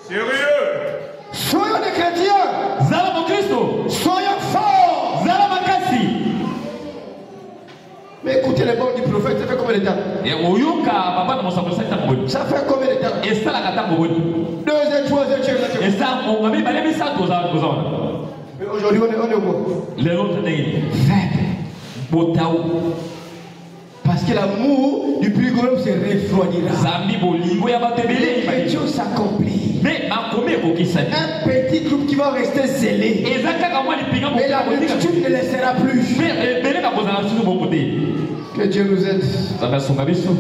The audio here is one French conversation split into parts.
Sérieux. Soyons des chrétiens. Zala mon Christo. Soyons forts. Zala makasi. Mais écoutez les mots du prophète, ça fait combien de temps? Et oyuka papa na mosapo sa tamboni. Ça fait combien de temps? Et ça la kata mboni. Deuxième, troisième, quatrième. Et ça on va bien aller ça toza. Mais aujourd'hui on est où? Les autres nègres. Faible. Botaou. Parce que l'amour du plus grand se refroidira. Zambi bolingo ya batebele. Les choses s'accomplissent. Mais ma combien ko kisani. Un petit groupe qui va rester scellé. Et ça kaka moi les pinga Mais la multitude ne laissera plus. Mais belé ka poza sur mon côté. Que Dieu nous aide. Ça va son biso.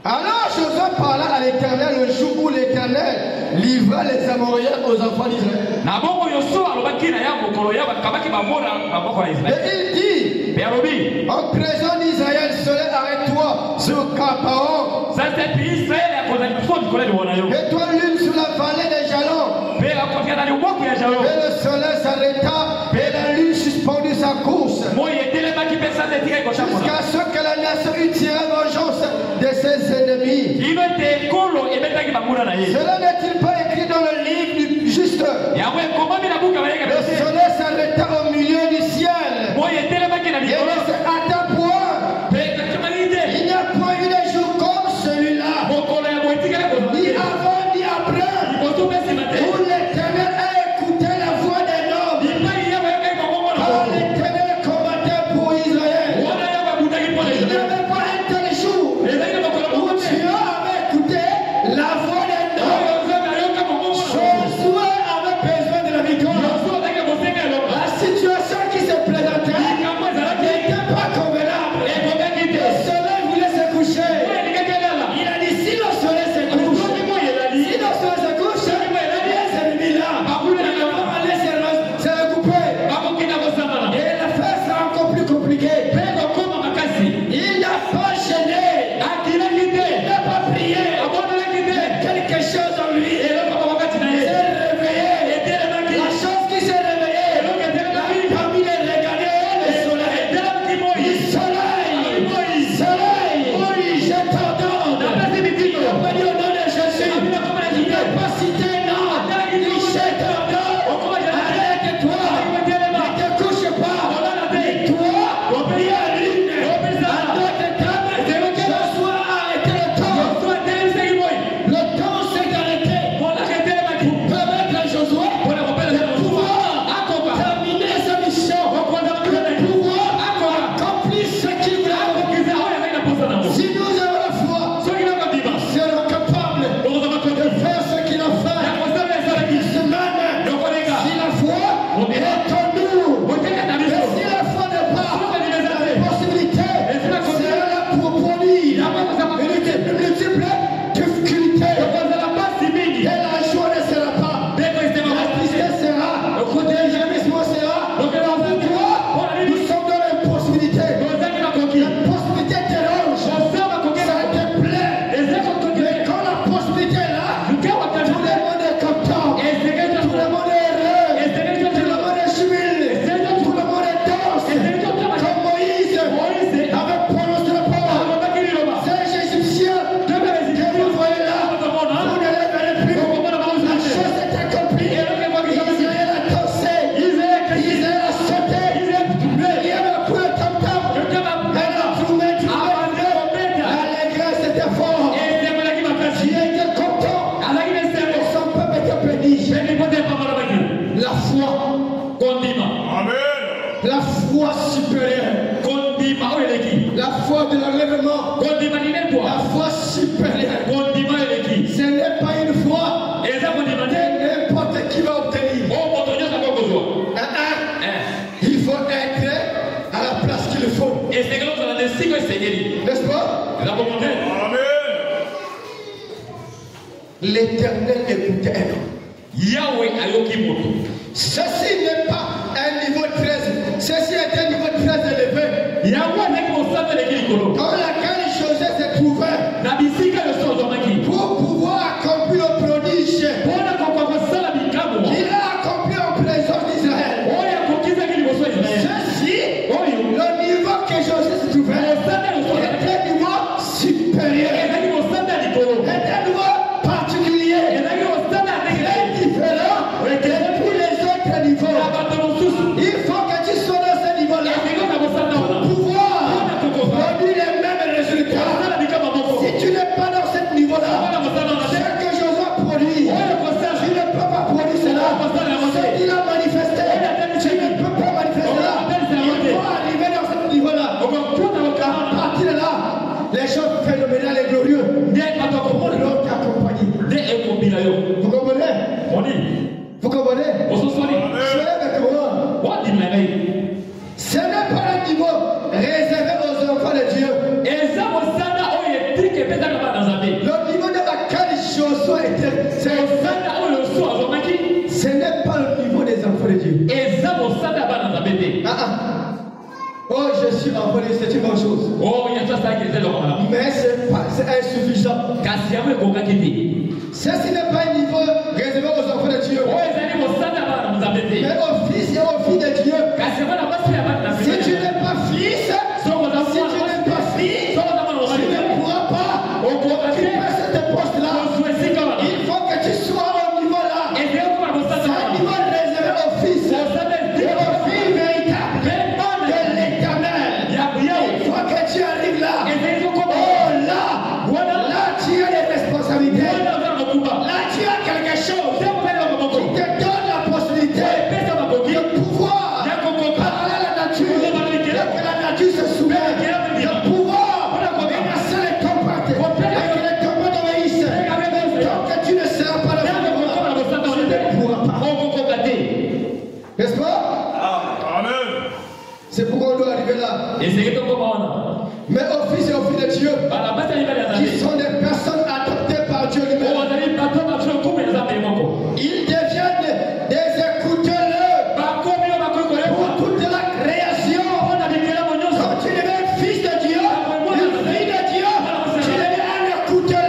Alors Josué parla à l'Éternel le jour où l'Éternel livra les Amoréens aux enfants d'Israël. Na bongo yoso alobaki na ya mokolo ya bakabaki bamona na boko ya Et Israël. il dit, Perobi. en présence d'Israël, seul arrête-toi sur Capaon. Ça c'est Israël ya koza kiso dikola ni wana yo. Et toi l'une sur la vallée des Jalons. Pela kokia na boko ya jalo. Et le soleil s'arrêta et la lune suspendit sa course. Moi yetele maki pesa de tika ko chakona. Jusqu'à ce que la nation eût tiré vengeance de ses ennemis. Ino te kolo ebetaki bamuna na ye. Cela n'est-il pas écrit dans le livre du juste? Ya we koma mina buka bayeka Le bese. soleil s'arrêta au milieu du ciel. Moi yetele maki na Et bikolo. c'est à ta point. Peka chamalite. Il n'y a point eu de jour comme celui-là. Bokolo ya boitika ko. Ni avant ni après. Ikoto bese mate. Où l'Éternel a écouté la voix des hommes. Ipa ya bayeka ko ngomona. Car l'Éternel combattait pour Israël. Wana ya babutaki Il pole. n'y avait pas un tel jour Ezaki na bokolo où ko. Dieu avait écouté la voix des hommes. Josué avait besoin de la victoire. La situation qui se présentait n'était pas convenable. Le soleil voulait se coucher. Il a dit si le soleil se couche, si le soleil se couche, les ennemis là, ils vont aller se recouper. Et l'affaire sera encore plus compliquée. Il n'a pas gêné. Il n'a pas prié. Quelque chose en lui s'est réveillé. La chose qui s'est réveillée, parmi les regarder le soleil. Soleil, je t'ordonne. Il n'a pas dit au nom de Jésus. Il n'a pas cité un nom. Il dit je t'ordonne. Arrête-toi. Ne te couche pas. Toi, oublie la lune. Adopte ta main. Josué a arrêté le temps. Le temps s'est arrêté pour permettre à Josué de pouvoir terminer sa mission, de pouvoir accomplir ce qu'il voulait accomplir. Si nous avons la foi, serons capables de faire ce qu'il a fait. Ce même, si la foi est en nous, et si la foi n'est pas, la possibilité sera là pour produire une multiple difficulté. Et la joie ne sera pas. La tristesse sera. Le déjeunisme sera. Avec toi, nous sommes dans l'impossibilité. L'impossibilité t'éronge. Ça te plaît. Et quand la possibilité est là, tout le monde est content. Tout le monde est heureux. Tout le monde est jubile. Tout le monde est danse. Comme Moïse avait prononcé la parole. Ces Égyptiens que vous voyez là, vous ne les verrez plus. La chose est accomplie. Israël a dansé. Israël a sauté. Il y avait plus de tam-tam. Elle a trouvé. L'allégresse était forte. Dieu était content. Et son peuple était béni. La foi. Amen. La foi supérieure. La foi de l'enlèvement. La foi supérieure. Ce n'est pas une foi que n'importe qui va obtenir. Il faut être à la place qu'il faut. N'est-ce pas? Amen. L'Éternel écoutait un homme. Yahweh ayoki moto. Ceci n'est pas un niveau 13. Ceci est un niveau très élevé. Yahweh avec mon sang de l'église kolo. Dans laquelle José se trouvait Na bisika le son zomaki. pour pouvoir accomplir le prodige Bona kwa sala bikamo. qu'il a accompli en présence d'Israël. Oya kokiza kili boso Israël. Ceci, le niveau que José se trouvait, était un niveau supérieur. Était un niveau particulier. Vous comprenez? On dit, Vous comprenez? on se soigne. Soyez avec moi. On dit, mais Ce n'est pas un niveau réservé aux enfants de Dieu. et ça, on s'en a, on est dit que peut-être pas dans un pays. Le niveau de laquelle Josué était, C'est on s'en a, on le soit, on m'a dit, ce n'est pas le niveau des enfants de Dieu. et ça, on s'en a pas dans un pays. Oh, je suis enfant de Dieu, c'est une bonne chose. Oh, il y a tout ça qui est là. Mais c'est insuffisant. Kasi yamwe koka kiti. Ceci n'est pas un niveau réservé aux enfants de Dieu. Oh, ezali kosanda bana muzabete. Mais aux fils et aux filles de Dieu. Kasi bana basi ya bana. Si tu n'es pas fils, si tu n'es pas fille, tu ne pourras pas occuper cette poste-là. Il faut que tu sois au niveau là. C'est un niveau réservé aux fils et aux filles véritables de l'Éternel. Il faut que tu arrives là. Oh là tu as des responsabilités. Là tu as quelque chose qui te donne la possibilité de pouvoir parler à la nature, que la nature se soumette, de pouvoir menacer les tempêtes, et que les tempêtes obéissent. Tant que tu ne seras pas là, tu ne pourras pas. N'est-ce pas? Amen. C'est pourquoi on doit arriver là. Mais aux fils et aux filles de Dieu, qui sont des personnes adoptées par Dieu lui-même, ils deviennent des écouteurs pour toute la création. Quand tu deviens fils de Dieu, une fille de Dieu, tu deviens un écouteur.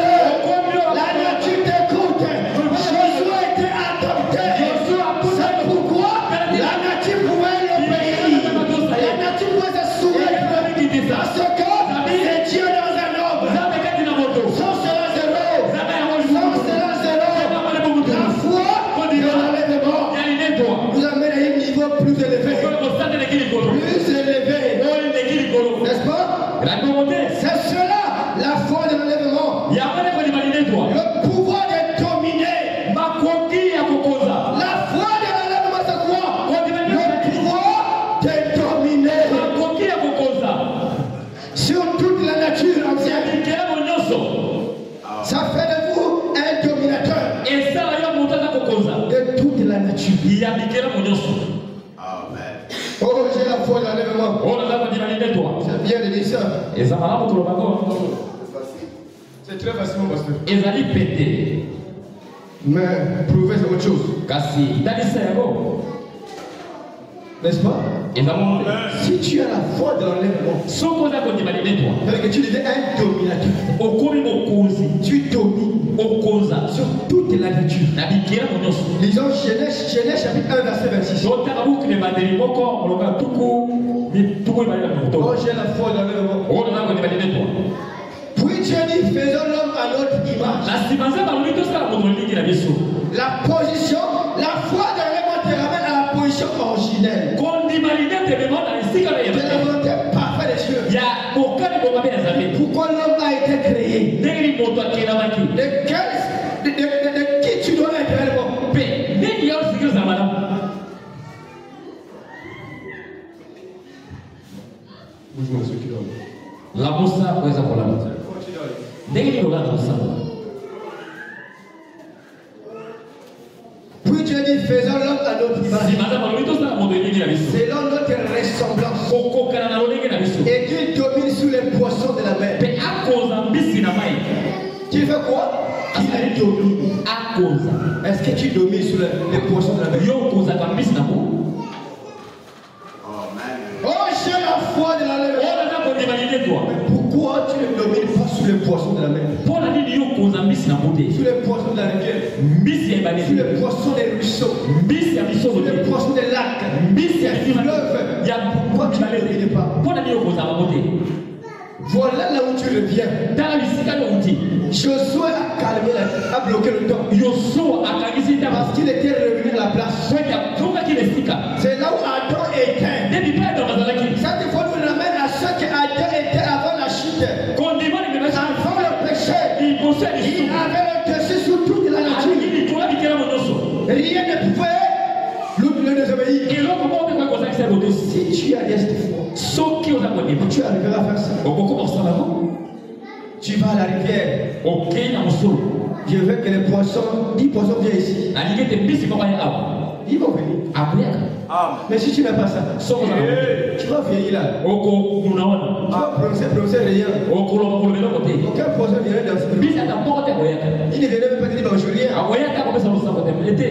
La nature t'écoute. Josué était adopté. C'est pourquoi la nature pouvait l'obéir. La nature pouvait se soumettre. Parce que c'est Dieu dans un homme. Sans cela zéro. Sans cela zéro. La foi de l'enlèvement nous amène à un niveau plus élevé. Plus élevé. N'est-ce pas? C'est cela, la foi de l'enlèvement. Le pouvoir de dominer. La foi de l'enlèvement, c'est quoi? Le pouvoir de dominer sur toute la nature entière. Ça fait de vous un dominateur de toute la nature. Oh, j'ai la foi de l'enlèvement. C'est bien de dire ça. C'est très facilement, pasteur. Mais prouver, c'est autre chose. N'est-ce pas? Si tu as la foi de l'enlèvement, c'est-à-dire que tu deviens un dominateur. Tu domines sur toute la nature. Lisons Genèse chapitre 1 verset 26. Oh, j'ai la foi de l'enlèvement. Puis Dieu dit, faisons l'homme à notre image. La position, la foi de l'enlèvement te ramène à la position originelle. De la volonté parfaite de Dieu. Pourquoi l'homme a été créé? De qui tu dois être réellement? La bossa kuweza kulala. Ndege ni kulala bossa. Puis Dieu dit, faisons l'homme à notre image. Selon notre ressemblance. Et qu'il domine sur les poissons de la mer. Tu fais quoi? Il domine. Est-ce que tu domines sur les poissons de la mer? Oh, j'ai la foi de la mer. Pourquoi tu ne domines pas sur les poissons de la mer? Sur les poissons de la rivière. Sur les poissons des ruisseaux. Sur les poissons des lacs. Des fleuves. Pourquoi tu ne domines pas? Voilà là où tu reviens. Josué a calmé, a bloqué le temps. Parce qu'il était revenu à la place. C'est là où Adam était. Cette fois nous ramène à ce qu'Adam était avant la chute. Avant le péché, il avait le dessus sur toute la nature. Rien ne pouvait le désobéir. Si tu as cette foi, tu arriveras à faire ça. Tu vas à la rivière. Je veux que les poissons, 10 poissons viennent ici. alingi ete mbisi moko aya awa Ils vont venir. akuyaka Mais si tu n'as pas ça, soko ozala tu vas vieillir là. oko munaona Tu vas prononcer rien. okoloba koloba eloko te Aucun poisson viendrait dans ce pays. mbisi ata moko te akoyaka Il ne viendrait même pas te dire bonjour. akoyaka akopesa losango te ete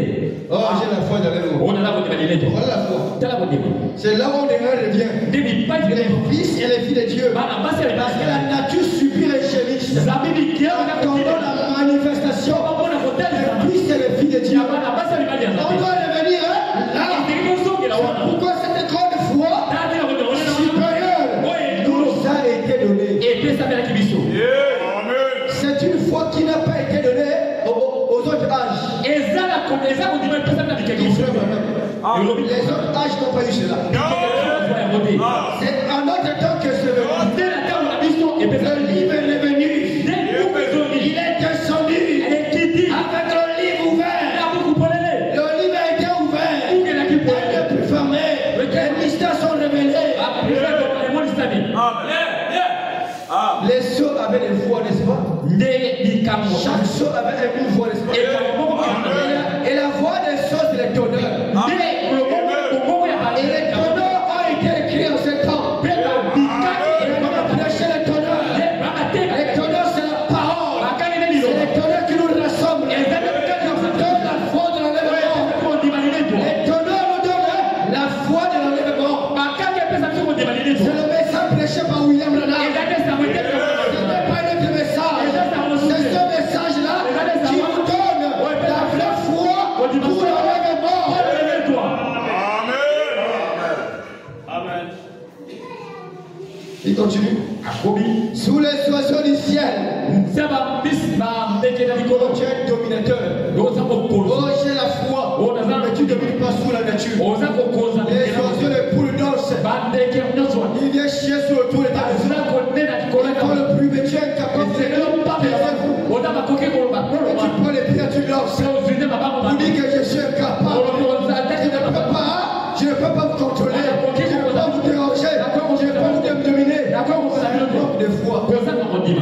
Oh, j'ai la foi dans les mots. oyo naza kondima lileto Voilà la foi. tala kondima C'est là où on revient. nde mipasi Les fils et les filles de Dieu. bana basi ya Parce que la nature subit les gémissements. zambi mikiyaka Pendant la manifestation mpona des kotelesa fils et les filles de Dieu. ya bana basi ya mibali ya On nzambe doit revenir là. ezeki kozongela wana Pourquoi cette grande foi tatela kotekolena supérieure nous a été donnée? epesamelaki biso C'est une foi qui n'a pas été donnée aux autres âges. eza kondima epesamela bikeki biso elobi Les autres âges n'ont pas eu cela. yango te C'est en notre temps que c'est venu. nde na ntango na biso Le epesami livre est revenu. nde buku ezongi Il est descendu ekiti avec le livre ouvert. na buku polele Le livre a été ouvert. buku elaki Il polele n'est plus fermé. Les mystères sont révélés. emonisami Les sceaux avaient des voix, n'est-ce pas? nde likambo Chaque sceau avait une voix, n'est-ce pas? ekambo moko Et la voix des sceaux, c'est les tonneurs. nde loboko ya Et les tonneurs ont été écrits en ce temps. mpe na bikaki Et on a prêché les tonneurs. bamateka Les tonneurs, c'est la parole. bakaki nde C'est liloba les tonneurs qui nous rassemblent. eza nde bikaki Qui nous donnent la foi de l'enlèvement. kondima lileto Les tonneurs nous donnent la foi de l'enlèvement. bakaki epesa biso kondima lileto C'est le message prêché par William Branham. eza nde sango Ce eteke n'est pas notre message. C'est ce message-là qui nous donne la vraie foi pour l'enlèvement. Il continue. akobi Sous les oiseaux du ciel, ntia bambisi bambeke na likolo tu es dominateur. oza Oh, kokonza j'ai la foi. Mais tu ne domines pas sous la nature. oza kokonza Les oiseaux, les poules dansent. bandeke nyonso wana Il vient chier sur le tour de ta maison. azila konena likolo Il prend le plus, mais tu es incapable de faire. oza bakoki koloba Mais tu prends les pieds, tu lances. ozwinde mabango Vous dites que je suis incapable. Je ne peux pas vous contrôler. Je ne peux pas vous déranger. Je ne peux pas vous dominer. Manque de foi. kozanga kondima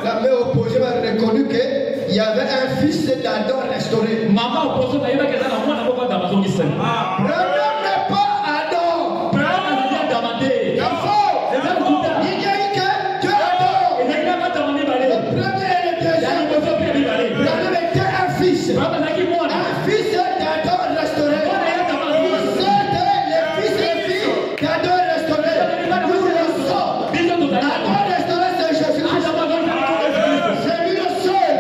La mère opposée m'a reconnu qu'il y avait un fils d'Adam restauré. mama oposo nayebaki eza na mwana moko adama azongisani Branham n'est pas Adam. brana azali adama te C'est faux. eza lokuta Il y a eu que Dieu Adam. ezali na batama mibale Le premier et le ya deuxième. liboso mpe mibale Branham était un fils. brana azalaki mwana Un fils d'Adam restauré. mwana ya adama C'était les fils et filles d'Adam restauré. Nous le sommes. biso tozali Adam restauré, c'est Jésus-Christ. adama azongisani C'est lui le seul.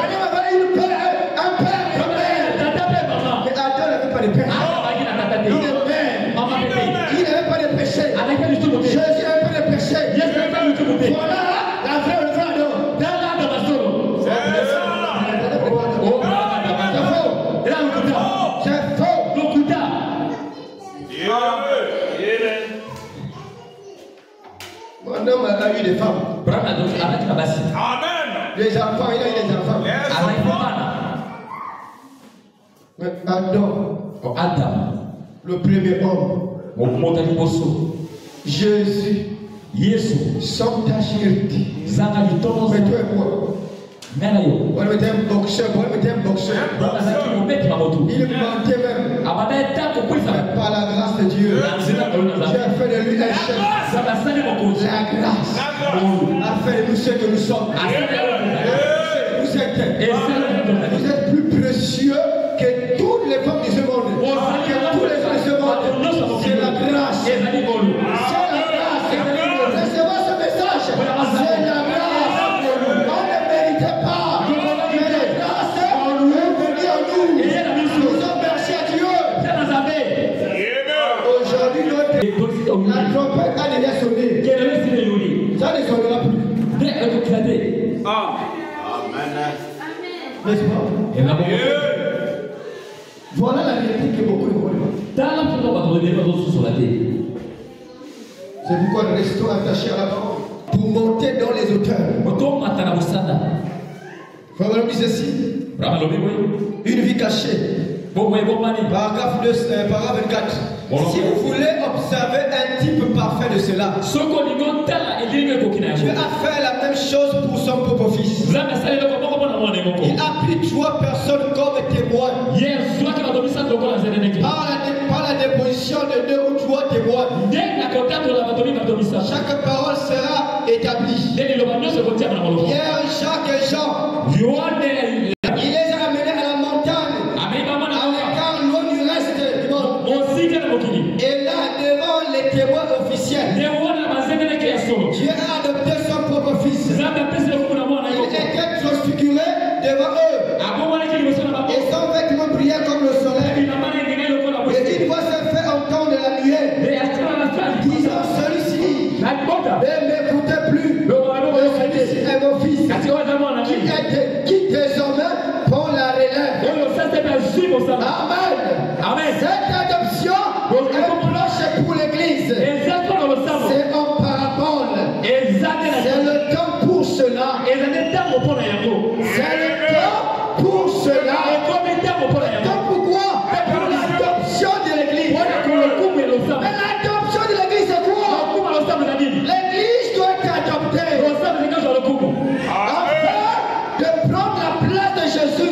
Adam avait une père, un père et une mère. tata mpe mama Mais Adam n'avait pas de père. azalaki na tata te Il est père. mama mpe te Il n'avait pas de péché. azalaki lisumu te Jésus n'avait pas de péché. yesu azalaki lisumu te Voilà la vraie Adam. tala adama solo o brana adama eza lokuta C'est faux. lokuta Mon homme a eu des femmes. brana azalaki na basi Des enfants, il a eu des enfants. azalaki bana Mais Adam, o adamu le premier homme, mokumota liboso Jésus, yesu sans tache hérité. zanga litonoso Mais toi et moi, ngai na yo on mettait un boxeur, on mettait un boxeur. brana azalaki mobeti mamotu Il mentait même. abanda eta kopolisa Par la grâce de Dieu, na nzela kolo na Dieu nzambe a fait de lui un chef. nzambe asali mokonzi La grâce a fait de nous ce que nous sommes. Vous êtes, vous êtes plus précieux que toutes les femmes de ce monde. Que tous les hommes de ce monde. C'est la grâce. C'est ezali bolu la grâce. Recevez ce message. C'est la grâce. On ne méritait pas. Mais la grâce est venue en nous. Nous sommes merci à Dieu. eza na nzambe Aujourd'hui, la trompette a déjà sonné. kelelo esili eluli Ça ne sonnera plus. nde ekokisa te N'est-ce pas? eza bongo Voilà la vérité que beaucoup ne connaissent pas. tala mpona bato ebele bazosusola te C'est pourquoi nous restons attachés à la parole. Pour monter dans les hauteurs. otomata na bosanda Frère Branham dit ceci. brama lobi boye Une vie cachée. boboye bomani Paragraphe 24. Si vous voulez observer un type parfait de cela, Dieu a fait la même chose pour son propre fils. Il a pris 3 personnes comme témoins. Par la déposition de 2 ou 3 témoins, chaque parole sera établie. Pierre, Jacques et Jean, il les a amenés à la montagne, à l'écart loin du reste du monde. Et là, devant les témoins officiels, Dieu a adopté son propre fils. Il était transfiguré devant eux. Et son vêtement brillait comme le soleil. Et une voix s'est fait entendre de la nuée, disant, celui-ci ne m'écoutez plus. Celui-ci est mon fils, qui désormais prend la relève. Amen. Cette adoption est proche pour l'Église. C'est en parabole. C'est le temps pour cela. C'est le temps pour cela. Donc pourquoi? Pour l'adoption de l'Église. Mais l'adoption de l'Église, c'est quoi? L'Église doit être adoptée afin de prendre la place de Jésus.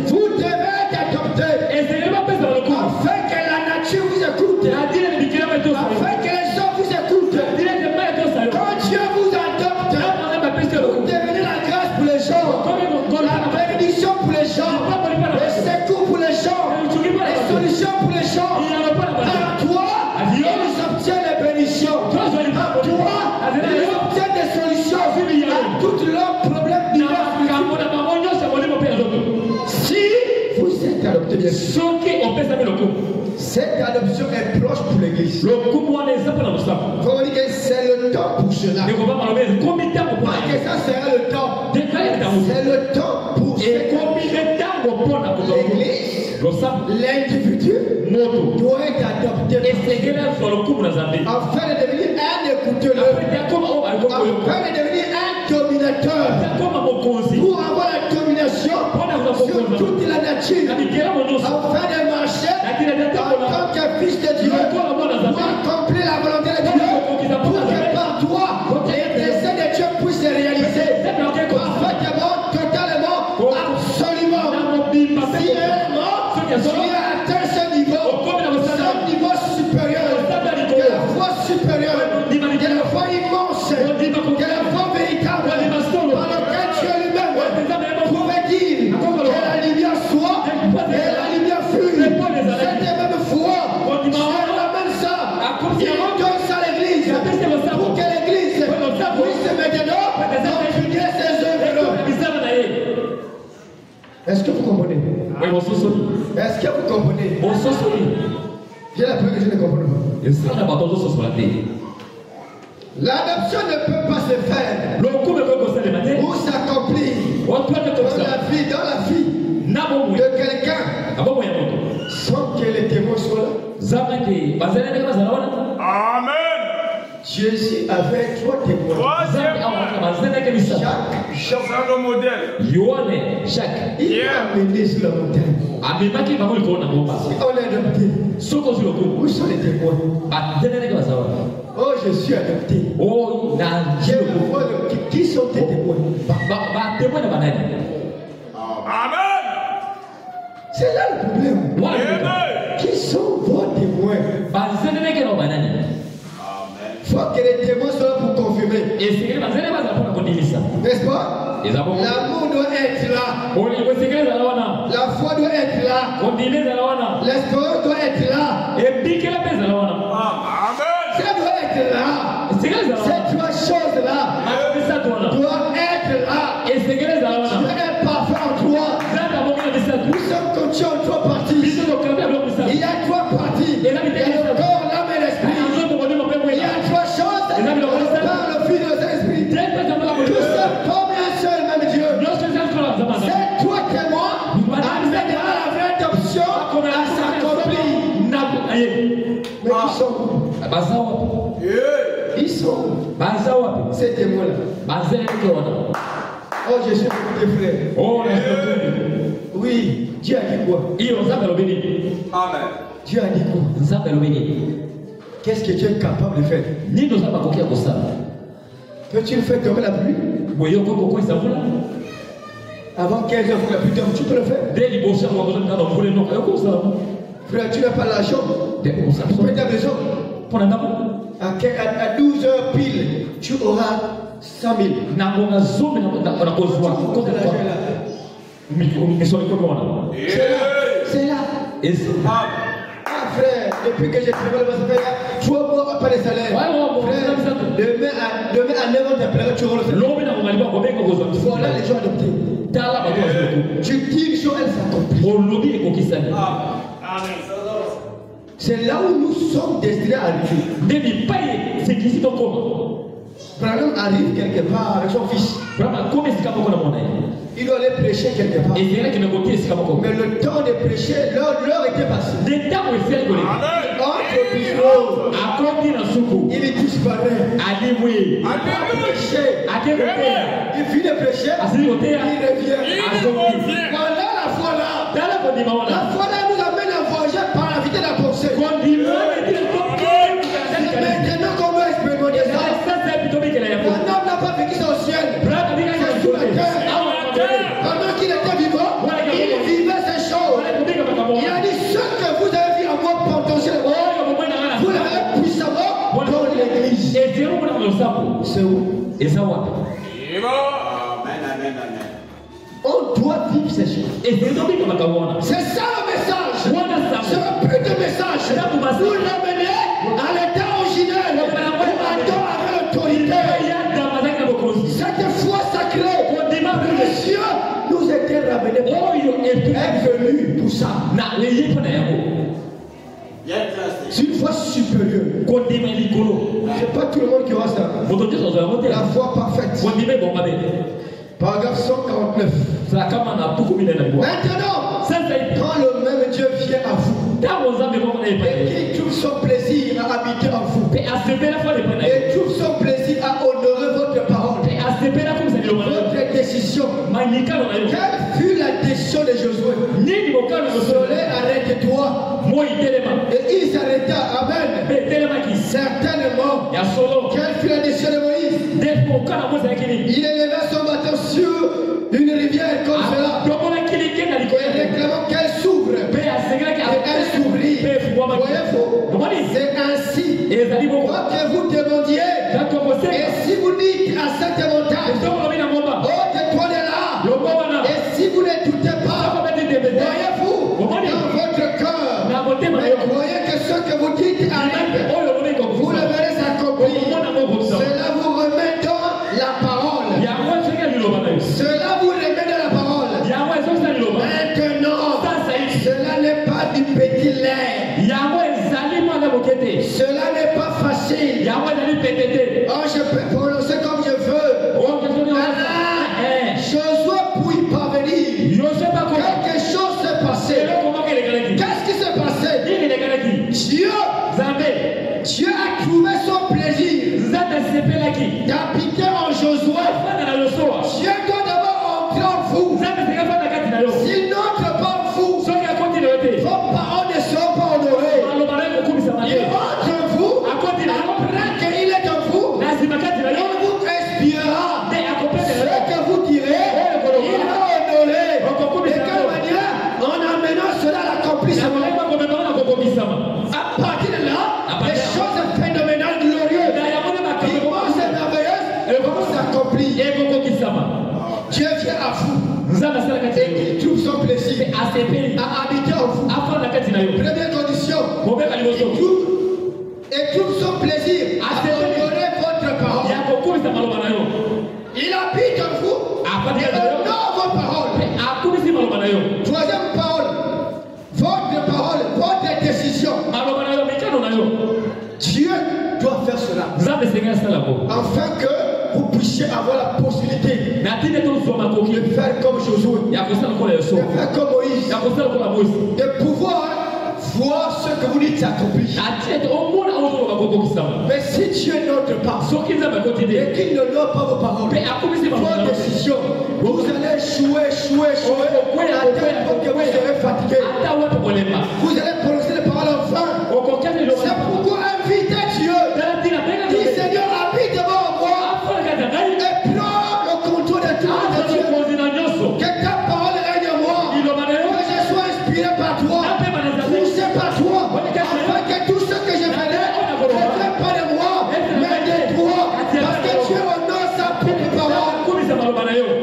Vous devez être adopté afin que la nature vous écoute, afin que les gens vous écoutent. Quand Dieu vous adopte, vous devenez la grâce pour les gens, la bénédiction pour les gens, le secours pour les gens, les solutions pour les gens. Par toi, ils obtiennent les bénédictions. Par toi, ils obtiennent des solutions à tous leurs problèmes divers. Si vous êtes adopté, bien sûr, cette adoption est proche pour l'Église. Faut dire que c'est le temps pour cela. Pas que ça sera le temps. C'est le temps pour l'Église. L'individu doit être adopté afin de devenir un écouteur, afin de devenir un dominateur, pour avoir la domination sur toute la nature, afin de marcher en tant que fils de Dieu, pour accomplir la volonté de Dieu, pour que par toi les desseins de Dieu puissent se réaliser parfaitement, totalement, absolument. Si réellement tu as atteint ce niveau supérieur, de la foi supérieure, de la foi immense, de la foi véritable, par lequel Dieu lui-même pouvait dire que la lumière soit et la lumière fut. Cette même foi, Dieu ramène ça, il donne ça à l'Église, pour que l'Église puisse maintenant continuer ses œuvres. Est-ce que vous comprenez? Est-ce que vous comprenez? J'ai la preuve que je ne comprends pas. L'adoption ne peut pas se faire ou s'accomplir dans la vie de quelqu'un sans que les témoins soient là. Amen. Jésus avait 3 témoins. Jacques, le modèle. Il a amené sur la montagne. Si on est adopté, où sont les témoins? Oh, je suis adopté. Qui sont tes témoins? Amen. C'est là le problème. Amen. Qui sont vos témoins? Il faut que les témoins soient là pour confirmer. N'est-ce pas? L'amour doit être là. La foi doit être là. L'espérance doit être là. Amen. Ça doit être là. Ces 3 choses-là doivent être là. Dieu est parfait en toi. Nous sommes conçus en 3 parties. Il y a 3 parties. Il y a le corps, l'âme et l'esprit. Il y a 3 choses par le Fils de l'Esprit. Tout ça comme un seul même Dieu. Ces 3 témoins amènera la vraie adoption à s'accomplir. Mais qui sont? Ils sont. Ces témoins-là. Oh, je suis tes frères. Oh, Oui, Dieu a dit quoi? Amen. Dieu a dit quoi? Qu'est-ce que tu es capable de faire? Peux-tu le faire tomber la pluie? Avant 15 heures, la pluie tombe, tu peux le faire? Frère, tu n'as pas l'argent. Tu peux ta maison. À 12 heures pile, tu auras 100 000. C'est là. Ah frère, depuis que j'ai travaillé le matin, 3 mois pas de salaire. Frère, demain à 9 h, tu auras le salaire. Voilà les gens adoptés. Tu dis sur elle s'accomplit. C'est là où nous sommes destinés à arriver. Branham arrive quelque part avec son fils. Il doit aller prêcher quelque part. Mais le temps de prêcher, l'heure était passée. Il disparaît. Il finit de prêcher. Il revient. Voilà la foi là. La foi là nous amène à voyager par la vitesse de la pensée. Maintenant qu'on veut expérimenter ça, un homme n'a pas vécu ça au ciel. C'est sous la terre. Pendant qu'il était vivant, il vivait ces choses. Il a dit ce que vous avez vu à moi potentiellement, vous l'avez puissamment dans l'église. C'est où? On doit vivre ces choses. C'est ça le message. Ce n'est plus de message. Vous l'amenez à l'état originel. Avec l'autorité. Cette foi sacrée. Le ciel nous était ramené. Est venu pour ça. C'est une foi supérieure. C'est pas tout le monde qui aura ça. La foi parfaite. Paragraphe 149. Maintenant, quand le même Dieu vient à vous et qu'il trouve son plaisir à habiter en vous et trouve son plaisir à honorer votre parole, votre décision, quelle fut la décision de Josué? Soleil, arrête-toi. Et il s'arrêta. Amen. Certainement. Quelle fut la décision de Moïse? Il éleva son bateau sur une rivière comme cela. Et réclamant qu'elle s'ouvre. Et elle s'ouvrit. Voyez-vous? C'est ainsi. Quoi que vous demandiez. Et si vous dites à cette montagne, oh, tais-toi de là. Et si vous ne doutez pas, voyez-vous, dans votre cœur, mais croyez que ce que vous dites arrive, vous le verrez s'accomplir. Cela vous remet dans la parole. Cela vous remet dans la parole. Maintenant, cela n'est pas du petit lait. Cela n'est pas facile. Oh, je peux prononcer comme je veux. Josué pour y parvenir. Quelque chose s'est passé. Qu'est-ce qui s'est passé? Dieu a trouvé son plaisir d'habiter en Josué. Dieu doit d'abord entrer en vous. S'il n'entre pas en vous, vos paroles ne seront pas honorées. Il entre en vous. Après qu'il est en vous, il vous inspirera. Ce que vous direz, il va honorer. De quelle manière? En amenant cela à l'accomplissement. À partir de là, les choses phénoménales, glorieuses, immenses et merveilleuses vont s'accomplir. Dieu vient à vous et il trouve son plaisir à habiter en vous. Première condition, il trouve son plaisir à honorer votre parole. Il habite en vous et honore vos paroles. Troisième parole, votre décision. Dieu doit faire cela afin que vous puissiez avoir la possibilité de faire comme Josué, de faire comme Moïse, de pouvoir voir ce que vous dites s'accomplir. Mais si Dieu est notre part et qu'il n'honore pas vos paroles, vos décisions, vous allez échouer à tel point que vous serez fatigué. Vous allez prononcer les paroles en vain. C'est pourquoi invitez Dieu. Dis Seigneur, habite devant moi et prends le contrôle de tout de Dieu. Que ta parole règne en moi. Que je sois inspiré par toi, poussé par toi, afin que tout ce que je faisais ne vienne pas de moi, mais de toi. Parce que Dieu honore sa propre parole.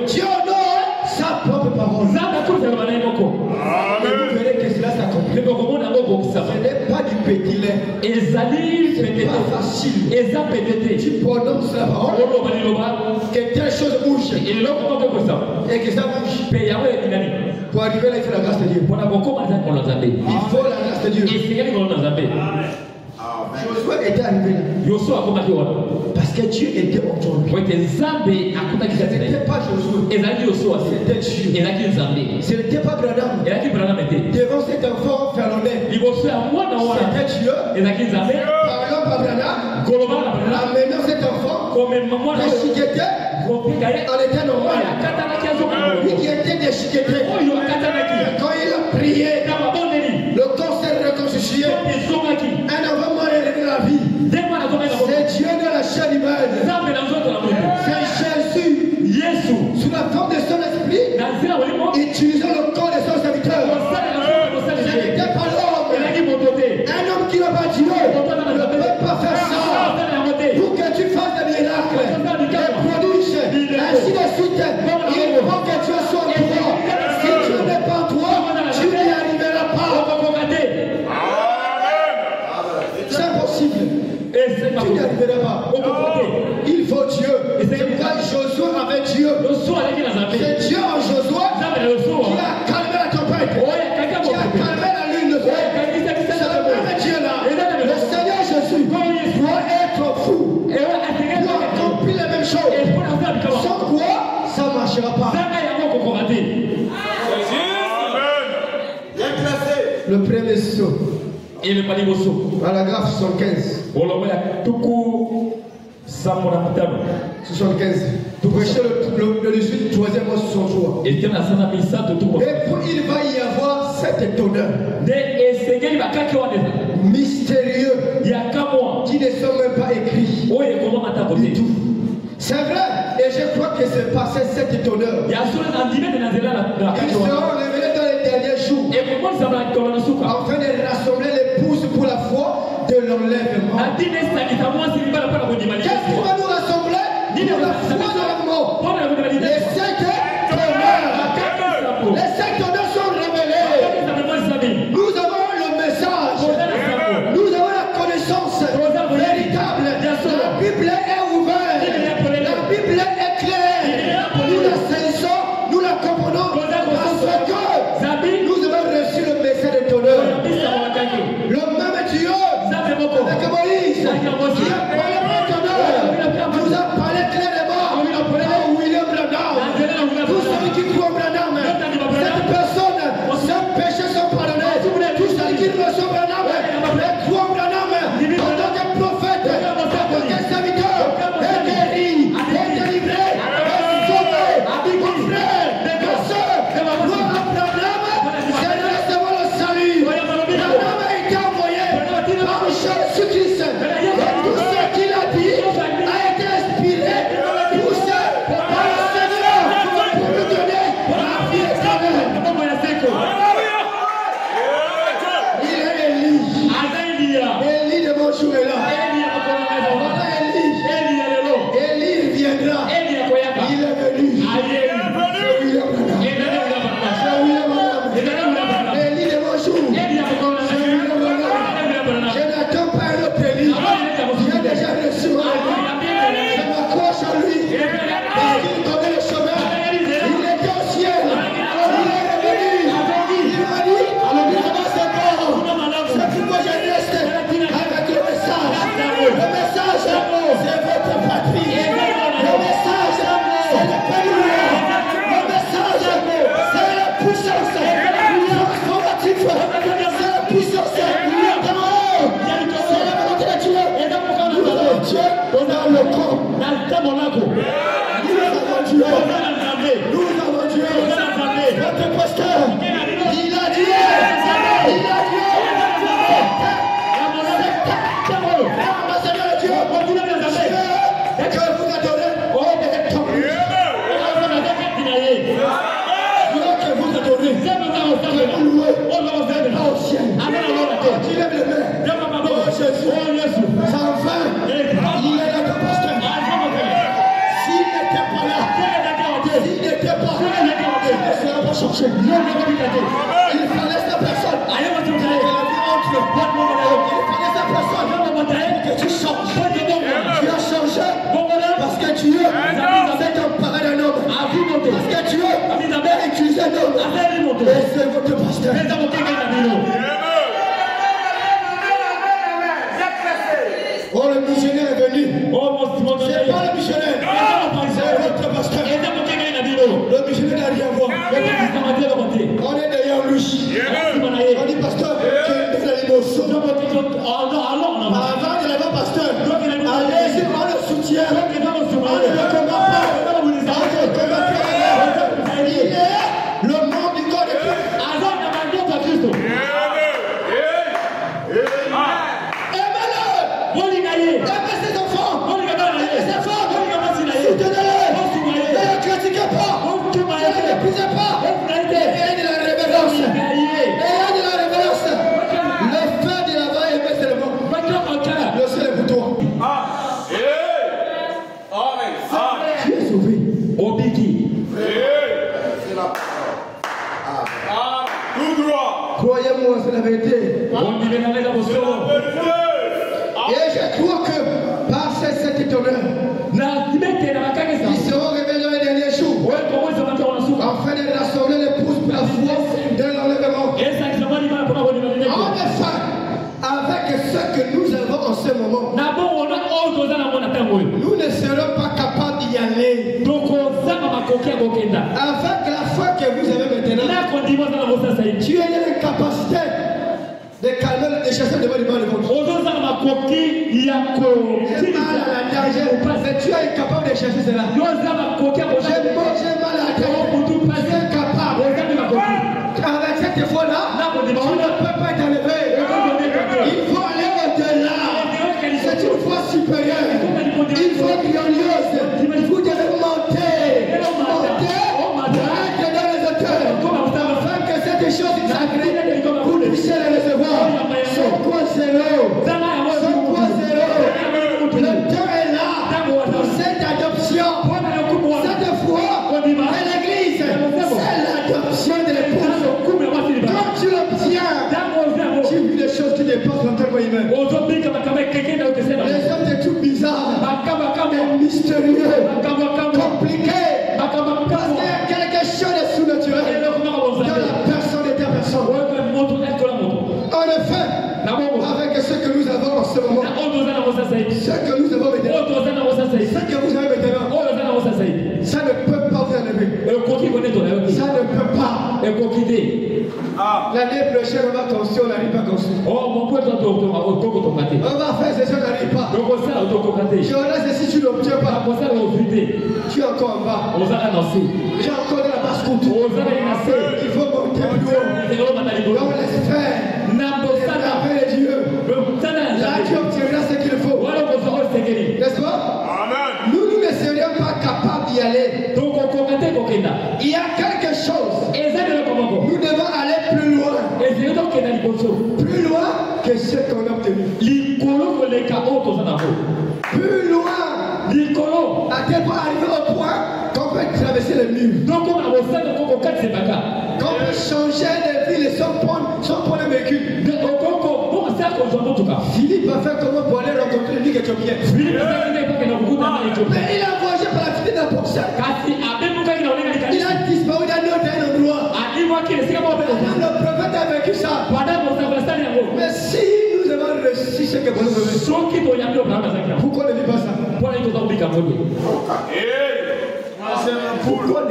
Dieu honore sa propre parole. Et vous verrez que cela s'accomplit. Ce n'est pas du petit lait. C'est pas facile. Tu prononces la parole, que telle chose bouge et que ça bouge. Pour arriver là, il faut la grâce de Dieu. Il faut la grâce de Dieu. Josué était arrivé là parce que Dieu était autour de lui. Ce n'était pas Josué, c'était Dieu. Ce n'était pas Branham. Devant cet enfant ferlonné, c'était Dieu. Parlant par Branham, amenant cet enfant, déchiqueté en état normal. Lui qui était déchiqueté, quand il a prié, le corps s'est reconstitué. Un enfant mort est revenu à la vie. C'est Dieu de la chair humaine. C'est Jésus, sous la forme de son esprit, utilisant le corps de son serviteur. Ce n'était pas l'homme. Un homme qui n'a pas Dieu ne peut pas faire ça. Pour que tu fasses des miracles, des prodiges, ainsi de suite, il faut que Dieu soit en toi. Si Dieu n'est pas en toi, tu n'y arriveras pas. C'est impossible. Tu n'y arriveras pas. Il faut Dieu. C'est pourquoi Josué avait Dieu. C'est Dieu en Josué qui a calmé la tempête, qui a calmé la lune de feu. C'est le même Dieu là. Le Seigneur Jésus doit être fou, doit accomplir les mêmes choses. Sans quoi, ça ne marchera pas. Le premier saut. Paragraphe 75. 75. Prêchez le 18, troisième mois 63. Et il va y avoir cet étonnant mystérieux qui ne sont même pas écrits du tout. C'est vrai, et je crois que c'est passé cet étonneur. Ils seront révélés dans les derniers jours afin de rassembler les pouces pour la foi de l'enlèvement. Qu'est-ce qui va nous rassembler? Pour la foi de l'enlèvement. Les 5 honneurs. Les 5 honneurs sont révélés. Nous avons le message. Nous avons la connaissance véritable. La Bible est ouverte. La Bible est claire. Nous la saisissons, nous la comprenons parce que nous avons reçu le message de ton œuvre. Le même Dieu avec Moïse qui a parlé de ton œuvre changer. Il fallait cette personne. Il fallait cette personne que tu changes. Tu as changé parce que tu es c'est un parrain d'un homme. Parce que tu es utilisé un homme. Et c'est votre pasteur. Oh, le missionnaire est venu. C'est pas le missionnaire. C'est votre pasteur. Le missionnaire n'a rien à voir. On est derrière lui. On dit pasteur, quel est l'émotion. Avant de l'avoir pasteur, allez-y, on le soutient. On ne le combat pas. On ne le combat pas. Il est le nom du corps de Christ. Aimez-le. Aimez ses enfants. Aimez ses femmes. Soutenez-les. Ne le critiquez pas. Ne l'épuisez pas. Ayez de la révérence. Ayez de la révérence. Le fait de l'avoir aimé, c'est le bon. Le ciel est pour toi. Tu es sauvé. Obiki. Croyez-moi, c'est la vérité. Et je crois que par cet étonneur, ils seront révélés dans les derniers jours. Afin de rassembler l'épouse pour la foi de l'enlèvement. En effet, avec ce que nous avons en ce moment, nous ne serons pas capables d'y aller. Avec la foi que vous avez maintenant, tu es dans la capacité de calmer les chasseurs devant les mains de votre. Mais tu es incapable de chercher cela. J'ai mal à la tête. Tu es incapable. Avec cette foi-là, tu ne peux pas être enlevé. Il faut aller au-delà. C'est une foi supérieure. Une foi glorieuse. Vous devez monter. Monter dans les hauteurs. Afin que cette chose sacrée, vous puissiez la recevoir. Son quoi zéro. Le temps est là pour cette adoption. Cette foi de l'église, c'est l'adoption de l'épouse. Quand tu l'obtiens, tu vis des choses qui dépassent l'entendement humain. Les hommes sont tout bizarres, mystérieux, compliqués. Parce qu'il y a quelque chose de sous-naturel dans la personne de ta personne. En effet, avec ce que nous avons en ce moment, ce que nous avons maintenant, ce que vous avez maintenant, ça ne peut pas vous enlever. Ça ne peut pas. L'année prochaine, on va construire, on n'arrive pas à construire. On va faire ceci, on n'arrive pas. Jonas, si tu l'obtiens pas, tu es encore en bas. Tu es encore dans la basse-route. Il faut monter plus haut. Donc laisse faire. Avec les dieux. Là, tu obtiendras ce qu'il faut. N'est-ce pas? Nous ne serions pas capables d'y aller. Il y a quelque chose. Nous devons aller plus loin. Plus loin que ce qu'on a obtenu. Plus loin. À tel point arriver au point qu'on peut traverser les murs. Qu'on peut changer de ville et sans prendre un véhicule. Philippe a fait comment pour aller rencontrer lui éthiopien. Mais il a voyagé par la cité d'un boxeur. Il a disparu dans un endroit. Le prophète a vécu ça. Mais si nous avons reçu ce que vous avez, pourquoi ne vit pas ça? Pourquoi ne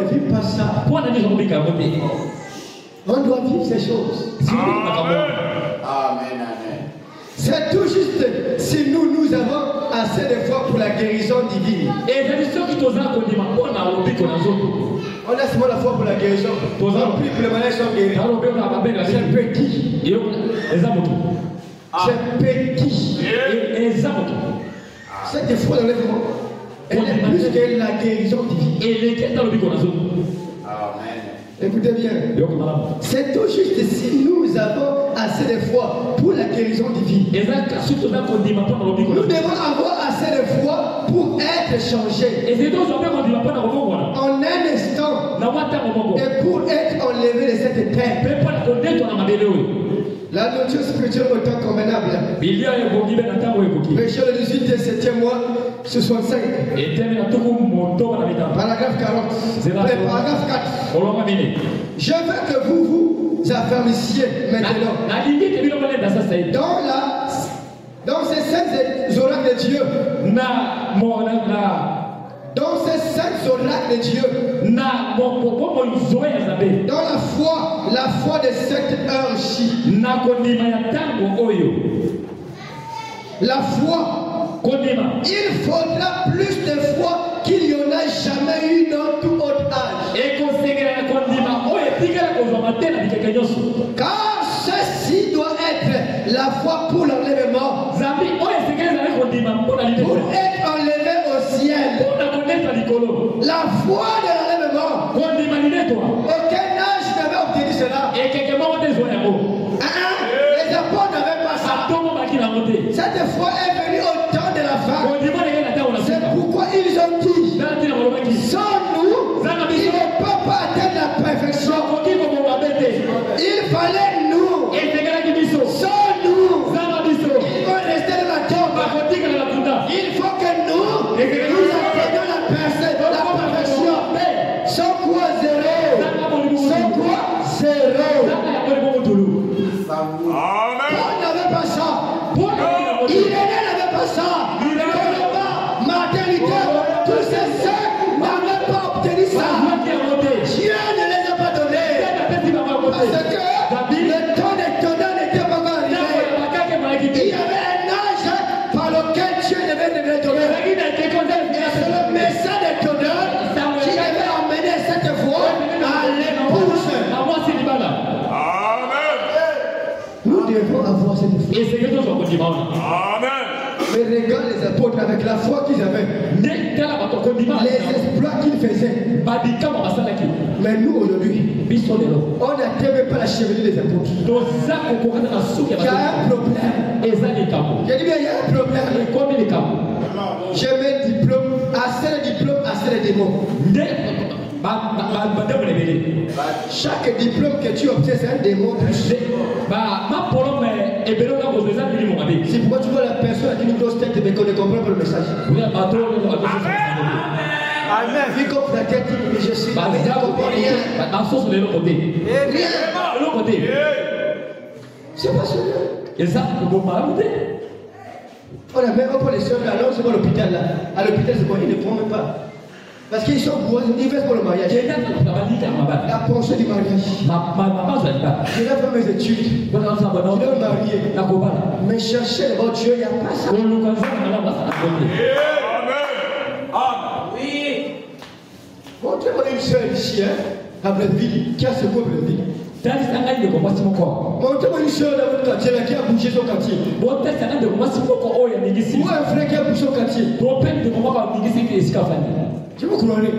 vit pas ça? On doit vivre ces choses. Amen. C'est tout juste si nous avons assez de foi pour la guérison divine. On a seulement la foi pour la guérison. On prie pour les malades sont guéris. C'est petit. C'est petit. Cette foi d'enlèvement, elle est plus que la guérison divine. Amen. Écoutez bien. C'est tout juste si nous avons assez de foi pour la guérison divine. Nous devons avoir assez de foi pour être changés. En un instant, et pour être enlevé de cette terre. La nourriture spirituelle autant convenable. Péché le 18 et 7e mois, 65. Paragraphe 40. Paragraphe 4. Je veux que vous affermissiez maintenant. Dans ces saints oracles de Dieu. Dans ces saints oracles de Dieu. Dans la foi de cette heure-ci. La foi. Il faudra plus de foi qu'il n'y en a jamais eu dans tout autre âge. Car ceci doit être la foi pour l'enlèvement. Pour être enlevé au ciel. La foi de l'enlèvement. Aucun âge n'avait obtenu cela. Les apôtres n'avaient pas ça. Cette foi est venue au temps de la femme. C'est pourquoi ils ont dit, sans nous, il ne peut pas atteindre la perfection. Il fallait nous. Sans nous, ils vont rester dans la tombe. Il faut que nous atteignions la perfection. Sans quoi zéro. Sans quoi zéro. Paul n'avait pas ça. Irénée n'avait pas ça. Martin Luther, tous ces saints n'avaient pas obtenu ça. Dieu ne les a pas donnés. Parce que le temps des tonnerres n'était pas encore arrivé. Il y avait un âge par lequel Dieu devait les donner. Et c'est le message des tonnerres qui devait emmener cette voix à l'épouse. Nous devons avoir cette foi. Amen. Mais regarde les apôtres avec la foi qu'ils avaient. Les exploits qu'ils faisaient. Mais nous aujourd'hui, on n'atteint même pas la chevelure des apôtres. Il y a un problème. Je dis bien, il y a un problème. J'ai mes diplômes, assez de diplômes, assez de démons. Chaque diplôme que tu obtiens, c'est un démon plus. C'est pourquoi tu vois la personne avec une grosse tête mais qu'on ne comprend pas le message. Amen. Vu comme la tête, je suis. Je ne comprends rien. C'est pas sérieux. On a même pas les soeurs là, c'est pas l'hôpital là. À l'hôpital, c'est quoi? Ils ne prennent même pas. Parce qu'ils sont bourrés, ils veulent pour le mariage. La pensée du mariage. Je vais faire mes études. Je vais me marier. Mais chercher le bon Dieu, il n'y a pas ça. Oui. Montrez-moi une soeur ici, à Breville, qui a ce mot Breville. Montrez-moi une soeur dans votre quartier qui a bougé son quartier. Ou un frère qui a bougé son quartier. Je vous croirais.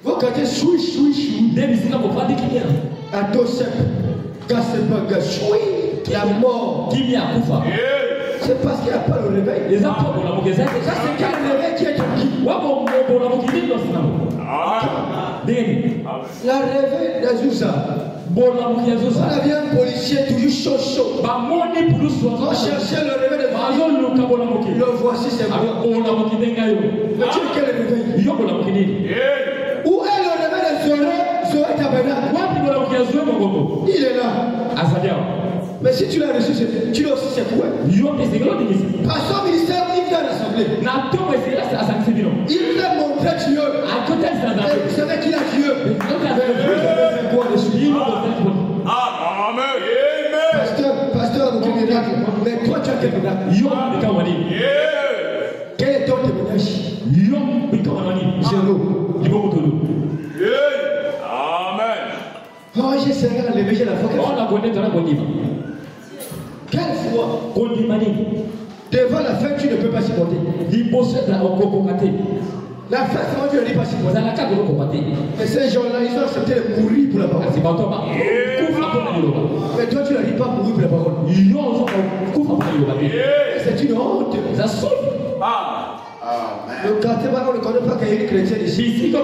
Vos quartiers chouï. À Tosep, Gassebaga, chouï, la mort. C'est parce qu'il n'y a pas le réveil. Ça, c'est quel réveil qui est qui? La réveil d'Azusa. On avait un policier toujours chaud. On cherchait le réveil de le voici, c'est moi. Mais tu es quel réveil? Où est le réveil de Zoé Tabernacle? Il est là. Mais si tu l'as reçu, tu l'as aussi secoué. Pasteur ministère, il vient à l'assemblée. Il vous a montré Dieu. Et vous savez qu'il a Dieu. Pasteur, vous avez miracle. Mais toi, tu as quel miracle? Quel est ton témoignage? Zéro. Amen. Oh, j'ai serré à lever, j'ai la foi. Quelle foi? Devant la fin, tu ne peux pas supporter. La fin, tu ne peux pas supporter. Mais ces gens-là, ils ont accepté de mourir pour la parole. Mais toi, tu n'arrives pas à mourir pour la parole. C'est une honte. Le quartier, on ne connaît pas qu'il y a une chrétienne ici. On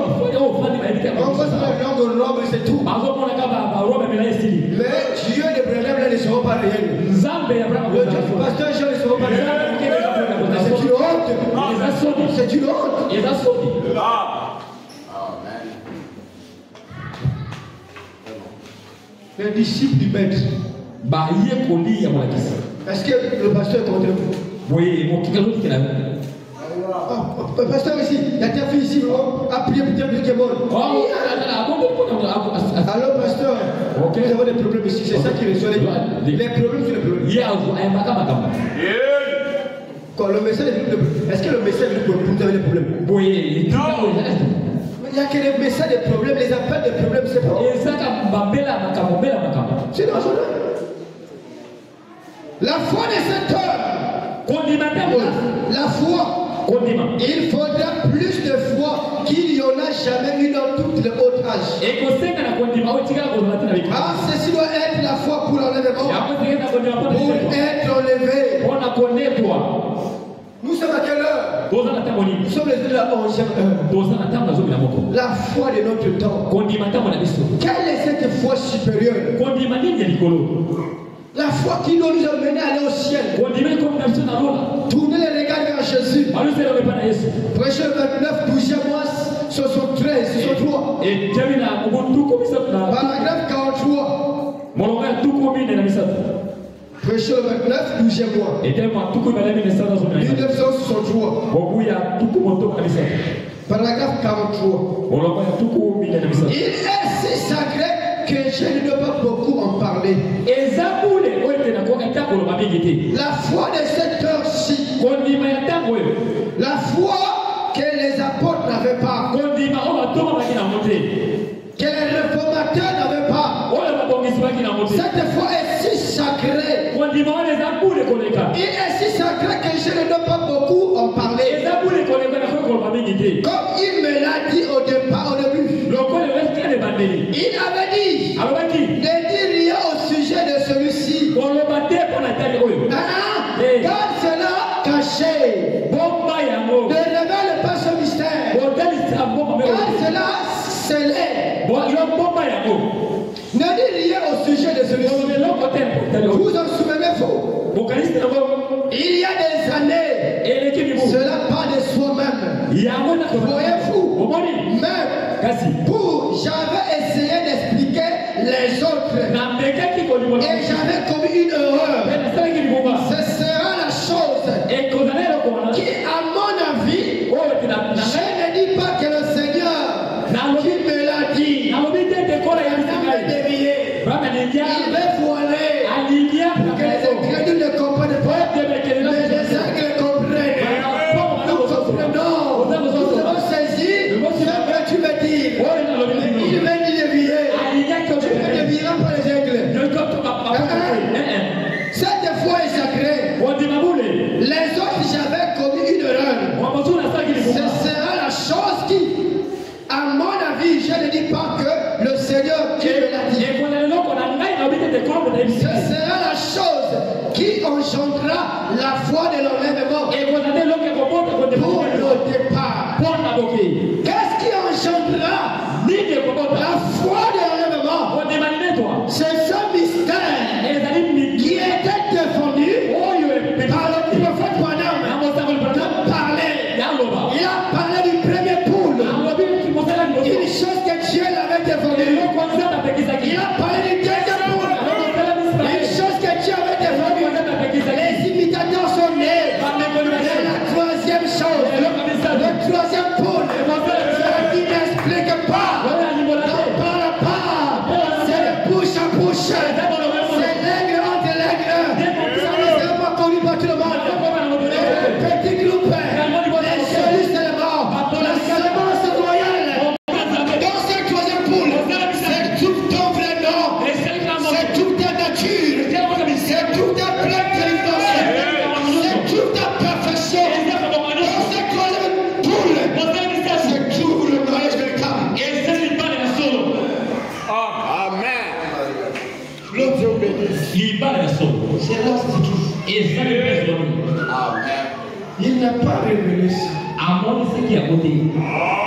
voit sur la langue robe, c'est tout. Mais Dieu de Branham là ne seront pas réels. Le pasteur Jean ne seront pas réels. C'est une honte. C'est une honte. Les disciples du maître. Est-ce que le pasteur est contre vous? Oui, mon pasteur ici, il y a ta fille ici, a prié pour dire que bon. Alors pasteur, nous avons des problèmes ici, c'est ça qui résout les problèmes. Les problèmes, c'est les problèmes. Quand le message est venu, est-ce que le message est venu pour vous avez des problèmes? Oui, non. Il n'y a que les messages des problèmes, les appels des problèmes, c'est pas. C'est dangereux. La foi de cet homme, la foi, il faudra plus de foi qu'il n'y en a jamais eu dans toutes les autres âges. Ah, ceci doit être la foi pour l'enlèvement. Pour être enlevé. Nous sommes à quelle heure? Nous sommes les de la 11e heure. La foi de notre temps. Quelle est cette foi supérieure? La foi qui doit nous amener à aller au ciel. Tournez les regards vers Jésus. Prêchez le 29, 12e mois, 73, 63. Paragraphe 43. Prêchez le 29, 12e mois. 1963. Paragraphe 43. Il est si sacré que je ne dois pas beaucoup en parler. La foi de cette heure-ci, la foi que les apôtres n'avaient pas, que les réformateurs n'avaient pas, cette foi est si sacrée. Il est si sacré que je ne dois pas beaucoup en parler. Comme il me l'a dit au départ, au début. Il avait dit, ne dis rien au sujet de celui-ci. Garde cela caché. Ne révèle pas ce mystère. Garde cela scellé. Ne dis rien au sujet de celui-ci. Vous en souvenez-vous? Il y a des années, cela parle de soi-même. Voyez-vous? Même j'avais essayé d'expliquer les autres. Et j'avais commis une erreur. Ce sera la chose qui, à mon avis, je ne dis pas que le Seigneur qui me l'a dit, il va me dévier. Il va voiler pour que les incrédules ne comprennent pas, mais les aigles comprennent. Nous comprenons, nous avons saisi ce que tu veux dire. Il va nous dévier. Tu ne dévieras pas les aigles. Cette foi est sacrée. Les autres, j'avais commis une erreur. Ce sera la chose qui, à mon avis, je ne dis pas que le Seigneur qui me l'a dit. Ce sera la chose qui engendrera la foi de l'enlèvement pour le départ. Qu'est-ce qui engendrera la foi de l'enlèvement? C'est ce mystère qui était défendu par le prophète Branham de parler. Il a parlé du premier poule. Une chose que Dieu l'avait défendue. Il a parlé du deuxième poule. Une chose que Dieu avait défendue. Les imitateurs sont nés. Et la troisième chose, le troisième poule, qui n'explique pas, ne parle pas, c'est de bouche à bouche, c'est l'aigle entre l'aigle, ça ne sera pas connu par tout le monde. Les petits groupes, les jeunes seulement, la semence royale, dans ce troisième poule, c'est tout ton vrai nom, c'est toute ta nature, c'est toute ta pleine délivrance, c'est toute ta perfection. Dans ce troisième poule, c'est tout le mariage véritable. Amen. L'autre Dieu bénisse. C'est là ce qui. Amen. Il n'a pas révélé ça. amoni ce qui a côté.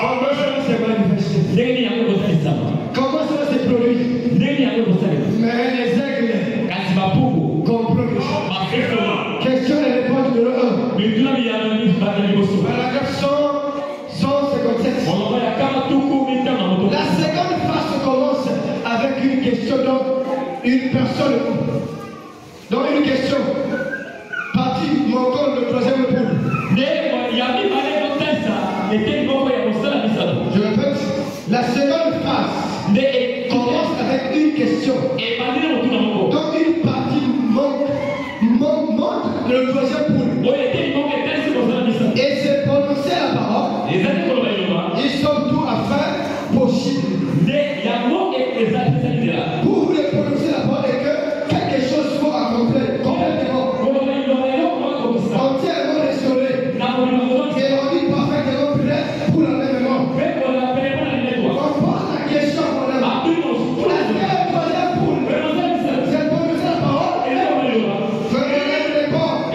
Comment cela s'est manifesté? Ndenge yango kosalisa. Comment cela s'est produit? Ndenge yango kosalisa. Mais les aigles Kasi bapuku comprennent les choses. bafeso. Question et réponse numéro 1. Mituna biyana ni bana liboso. Paragraphe 157. Oloba ya kama tuku mitana moto. La seconde phase commence avec une question, donc une personne. Donc une question. Partie mon corps, le troisième poule. Je répète, la seconde phase commence avec une question. Donc une partie montre le troisième poule. Et c'est prononcer la parole. Ils sont tout à faire possible. Pour vous les prononcer la parole et que quelque chose soit accompli complètement. Entièrement restauré. Et on dit parfaitement prêt pour l'enlèvement. On pose la question pour l'enlèvement. Est-ce que le troisième poule, c'est prononcer la parole? Venez répondre.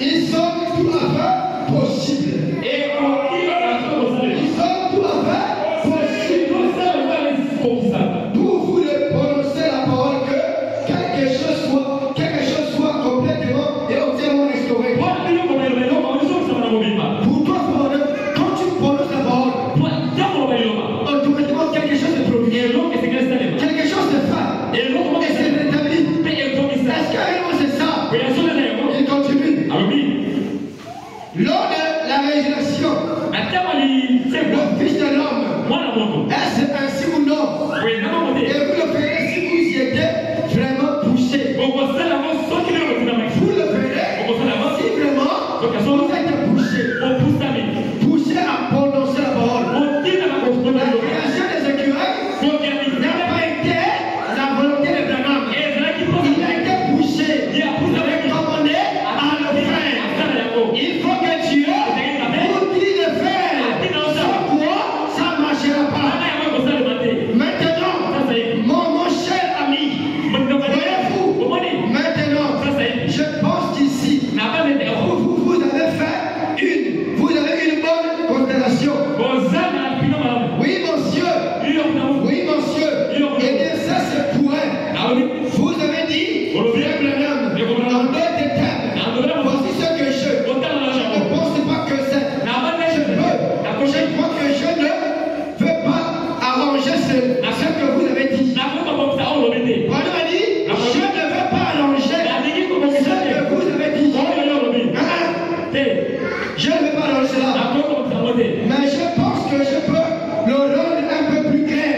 Ils sont tout à fait possible. Ils sont tout à fait possible. Pour vous les prononcer la parole que quelque chose soit complètement et entièrement restauré. Pour toi, quand tu prononces la parole, automatiquement quelque chose est produit. Quelque chose se fait. Et c'est rétabli. Est-ce que c'est ça? Il continue. Lors de la résurrection, le Fils de l'homme, est-ce ainsi ou non? Et vous le ferez si vous y étiez vraiment poussé. Vous le ferez si vraiment vous êtes poussé. Poussé à prononcer la parole. La création des écureuils n'a pas été la volonté de Branham. Il a été poussé, commandé à le faire. Il faut que Dieu vous dise de faire. Sans quoi ça ne marchera pas. Maintenant, mon cher ami, voyez-vous, maintenant, je pense qu'ici, vous avez fait vous avez une bonne constellation. Oui, monsieur. Oui, monsieur. Et bien ça, c'est pour elle. Vous avez dit, frère Branham, en d'autres termes, voici ce que je ne pense pas que c'est. Je crois que je ne veux pas arranger ce que vous avez dit. Branham a dit, je ne veux pas arranger ce que vous avez dit. Je ne veux pas arranger cela. Mais je pense que je peux le rendre un peu plus clair.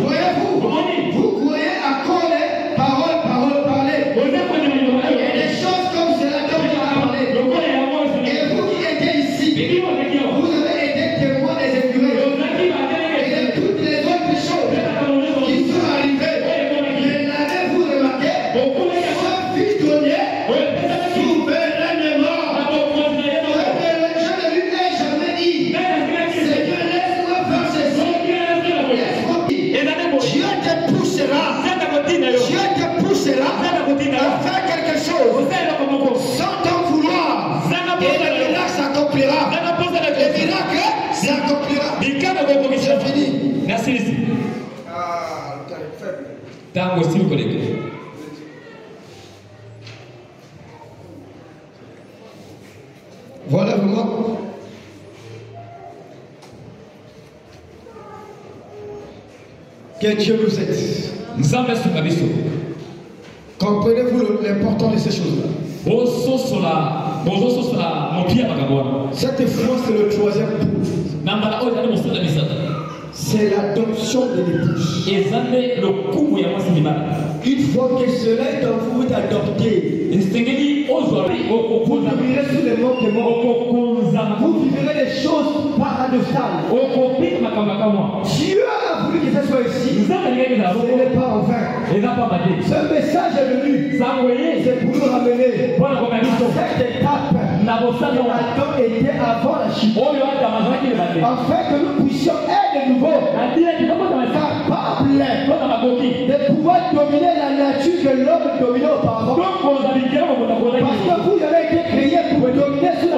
Voyez-vous, vous croyez à quoi les paroles parlées. Et des choses comme cela dont il a parlé. Et vous qui étiez ici, vous avez été témoins des écureuils. Et de toutes les autres choses qui sont arrivées. Mais l'avez-vous remarqué? Ce vitonnier souverainement. Je ne lui ai jamais dit, Seigneur, laisse-moi faire ceci. Laisse-moi dire. Dieu te poussera. Dieu te poussera à faire quelque chose sans t'en vouloir. Et le miracle s'accomplira. Le miracle s'accomplira. J'ai fini. Merci. Ah, le temps est faible. Tango si vous connaissez. Voilà vraiment. Que Dieu nous aide. Comprenez-vous l'importance de ces choses-là? Cette fois, c'est le troisième point. C'est l'adoption de l'épouse. Une fois que cela est en vous d'adopter, vous vivrez sous les manquements. Vous vivrez des choses paradoxales. Dieu a voulu que ça soit ici. Ce n'est pas en vain. Ce message est venu. C'est pour nous ramener à cette étape où Adam était avant la chute. Afin que nous puissions être de nouveau capables de pouvoir dominer la nature que l'homme dominait auparavant. Parce que vous avez été créés pour dominer sur la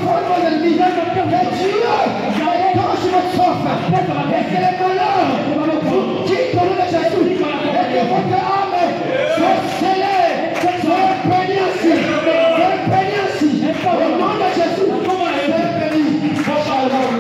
fois nos ennemis. Et Dieu étanche votre soif. Et que les malheurs vous quittent au nom de Jésus. Et que votre âme soit scellée, soit imprégnée ainsi. Soit imprégnée ainsi. Au nom de Jésus. Soyez bénis. Shalom.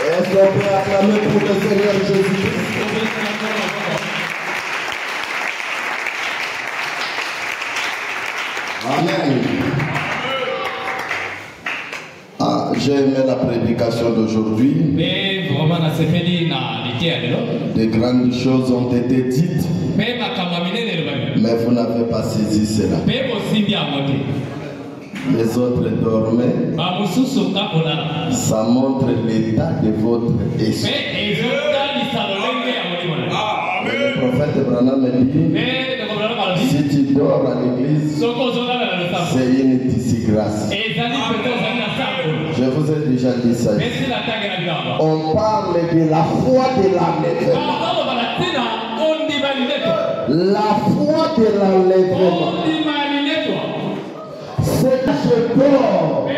Est-ce qu'on peut acclamer pour le Seigneur Jésus-Christ? Amen. J'ai aimé la prédication d'aujourd'hui. De grandes choses ont été dites, mais vous n'avez pas saisi cela. Les autres dormaient. Ça montre l'état de votre esprit. Le prophète Branham me dit, si tu dors à l'église, c'est une disgrâce. Je vous ai déjà dit ça. On parle de la foi de l'enlèvement. La foi de l'enlèvement. C'est que je dors.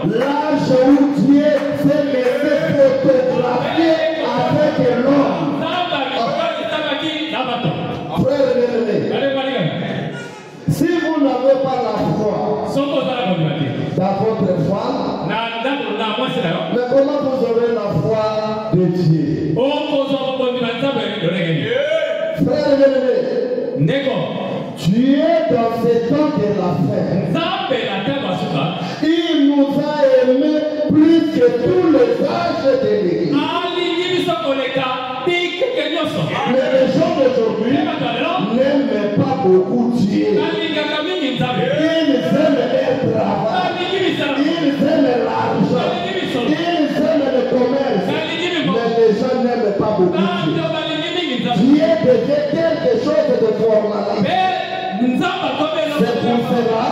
L'âge où Dieu s'est laissé photographier avec l'homme. Frère bien-aimé, si vous n'avez pas la foi dans votre femme, mais comment vous aurez la foi de Dieu? Frère bien-aimé, Dieu dans ce temps de la fin, il nous a aimés plus que tous les âges de l'église. Mais les gens d'aujourd'hui n'aiment pas beaucoup Dieu. Ils aiment être travail. Ils aiment l'argent. Ils aiment le commerce. Mais les gens n'aiment pas beaucoup Dieu. Dieu devient quelque chose de formalité. C'est pour cela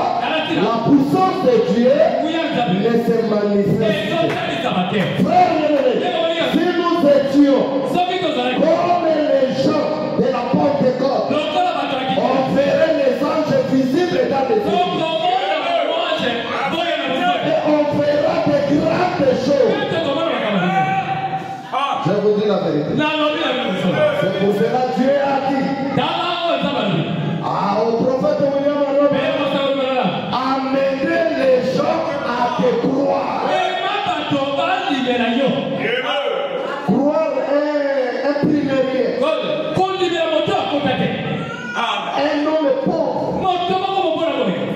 la puissance de Dieu ne se manifeste. Frère, si nous étions comme les gens de la Pentecôte, on verrait les anges visibles dans les églises. Et on verra de grandes choses. Je vous dis la vérité. C'est pour cela que Dieu a dit au prophète William Arobe, amenez les gens à te croire. Croire est un primérier. Un homme pauvre,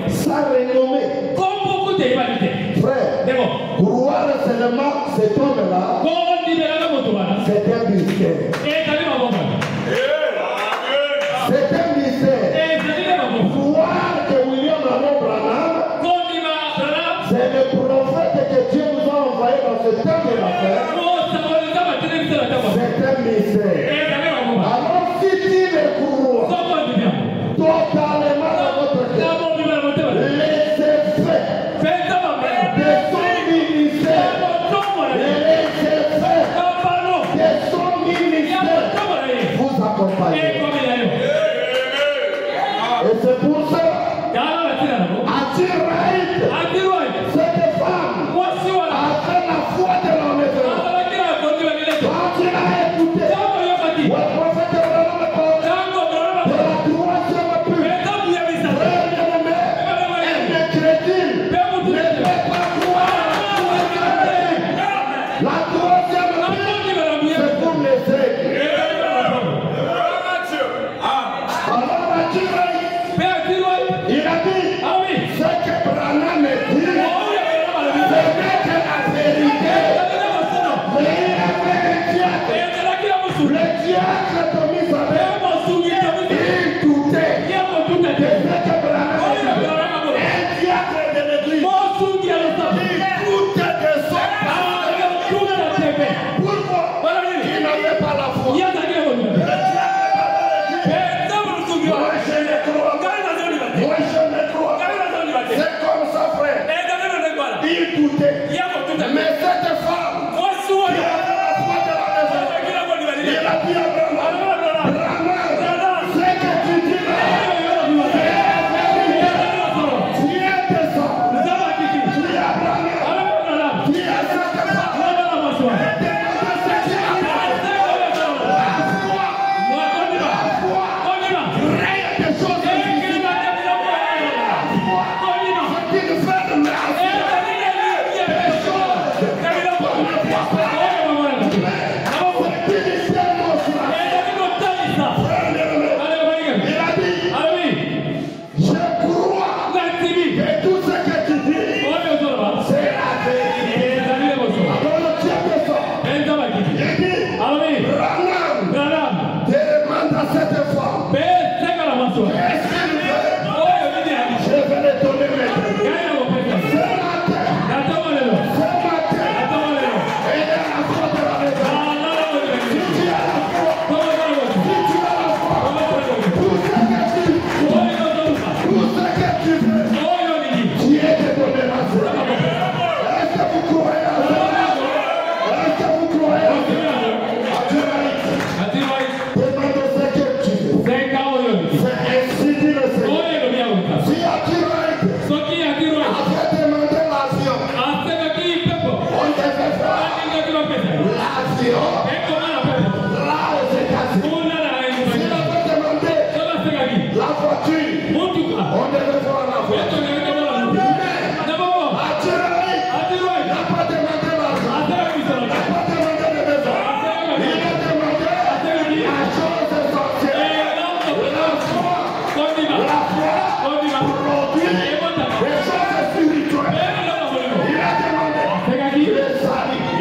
sans renommée. Frère, croire seulement cet homme-là, c'est un mystère. C'est un mystère. Croire que William Branham, c'est le prophète que Dieu nous a envoyé dans ce temps de la fin. C'est un mystère. Alors si tu le crois totalement dans votre cœur, les effets de son ministère, les effets de son ministère vous accompagnent. Et c'est pour ça, cette femme, après la foi de l'enlèvement, quand tu l'as écouté, le prophète de l'enlèvement, de la troisième pure, frère bien-aimé, un incrédule ne peut pas croire à la troisième pure, c'est pour les aigles. Alors la Dieu, il a dit, ce que Branham dit, ce n'est que la vérité. Mais il avait un diacre. Le diacre de Misabel, il doutait de ce que Branham dit. Un diacre de l'église, il doutait de son parole.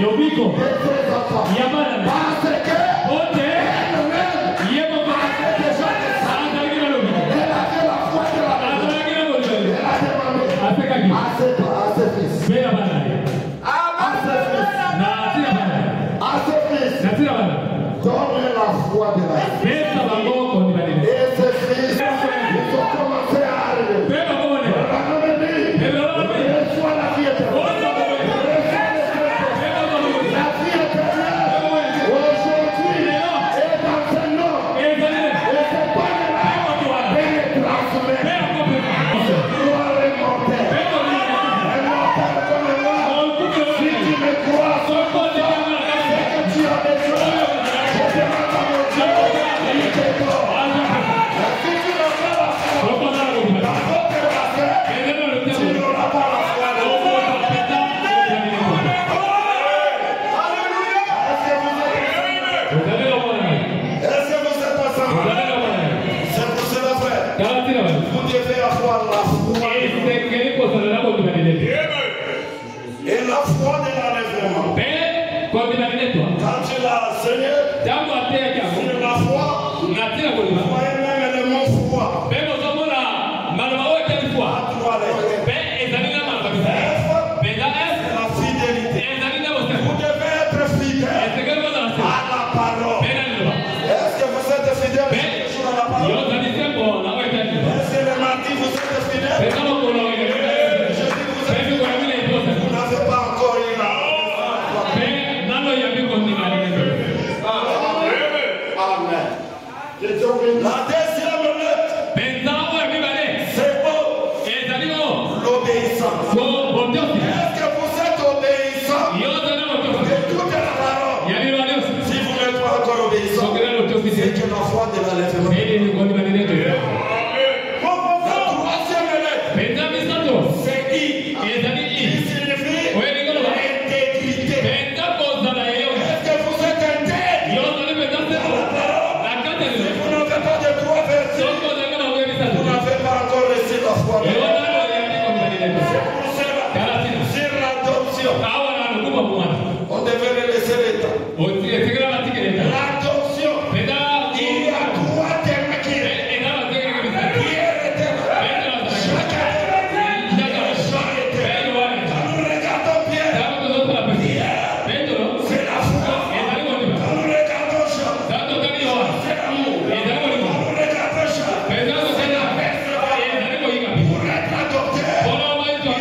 Yobiko. de ses enfants. Yabana. Parce que Ote. elle-même Yebo. avait déjà des saints. Elle avait la foi de la maison. Elle a demandé à ses fils. À ses fils. Donne la foi de la maison. Et ses fils, ils ont commencé à arriver. Reçois la vie éternelle. La vie éternelle. Aujourd'hui, est dans ce nom. Et c'est pas de là. Venez transmettre. Gloire est mortelle. Et mortelle comme moi. Si tu me crois, c'est que tu as besoin. Je demande à mon Dieu. Il te donne. Si tu n'as pas la foi, la faute est la faire. Tu n'auras pas la foi. Est-ce que vous êtes ensemble? C'est pour cela, frère. Vous devez avoir la foi. Et la foi de l'enlèvement. Quand tu l'as enseigné, sur la foi, voyez même le mot foi. À trois lettres. C'est la fidélité. Vous devez être fidèle à la parole. Est-ce que vous êtes fidèle toujours à la parole? Est-ce que le mardi vous êtes fidèle? Je dis vous êtes fidèle. Vous n'avez pas encore eu la Amen. La deuxième lettre, c'est l'obéissance. Est-ce que vous êtes obéissant de toute la parole? Si vous n'êtes pas encore obéissant, c'est que la foi de l'enlèvement. La troisième lettre, c'est I. Qui signifie intégrité. Est-ce que vous êtes intègre? Si vous n'avez pas de trois vertus, vous n'avez pas encore reçu la foi de l'enlèvement. Sur l'adoption, on devait le laisser l'état. L'adoption, il y a trois termes qui est éternel. Chaque éternel. Quand nous regardons Pierre, c'est la foi. Quand nous regardons Jean, c'est l'amour. Quand nous regardons Jean, c'est la persévérance. Pour être adopté,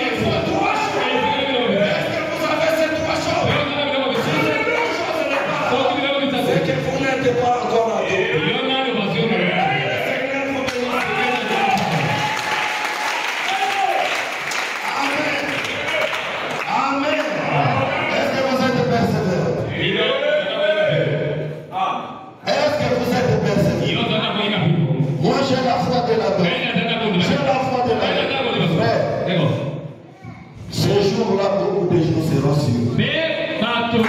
il faut trois choses. Est-ce que vous avez ces trois choses? Si ces trois choses n'est pas là, c'est que vous n'êtes pas encore adopté. Amen. Amen. Est-ce que vous êtes persévérant? Est-ce que vous êtes persévérant? Moi j'ai la foi de la donne. J'ai la foi de la donne. Frère, ce jour-là, beaucoup de gens seront sur vous. Ils seront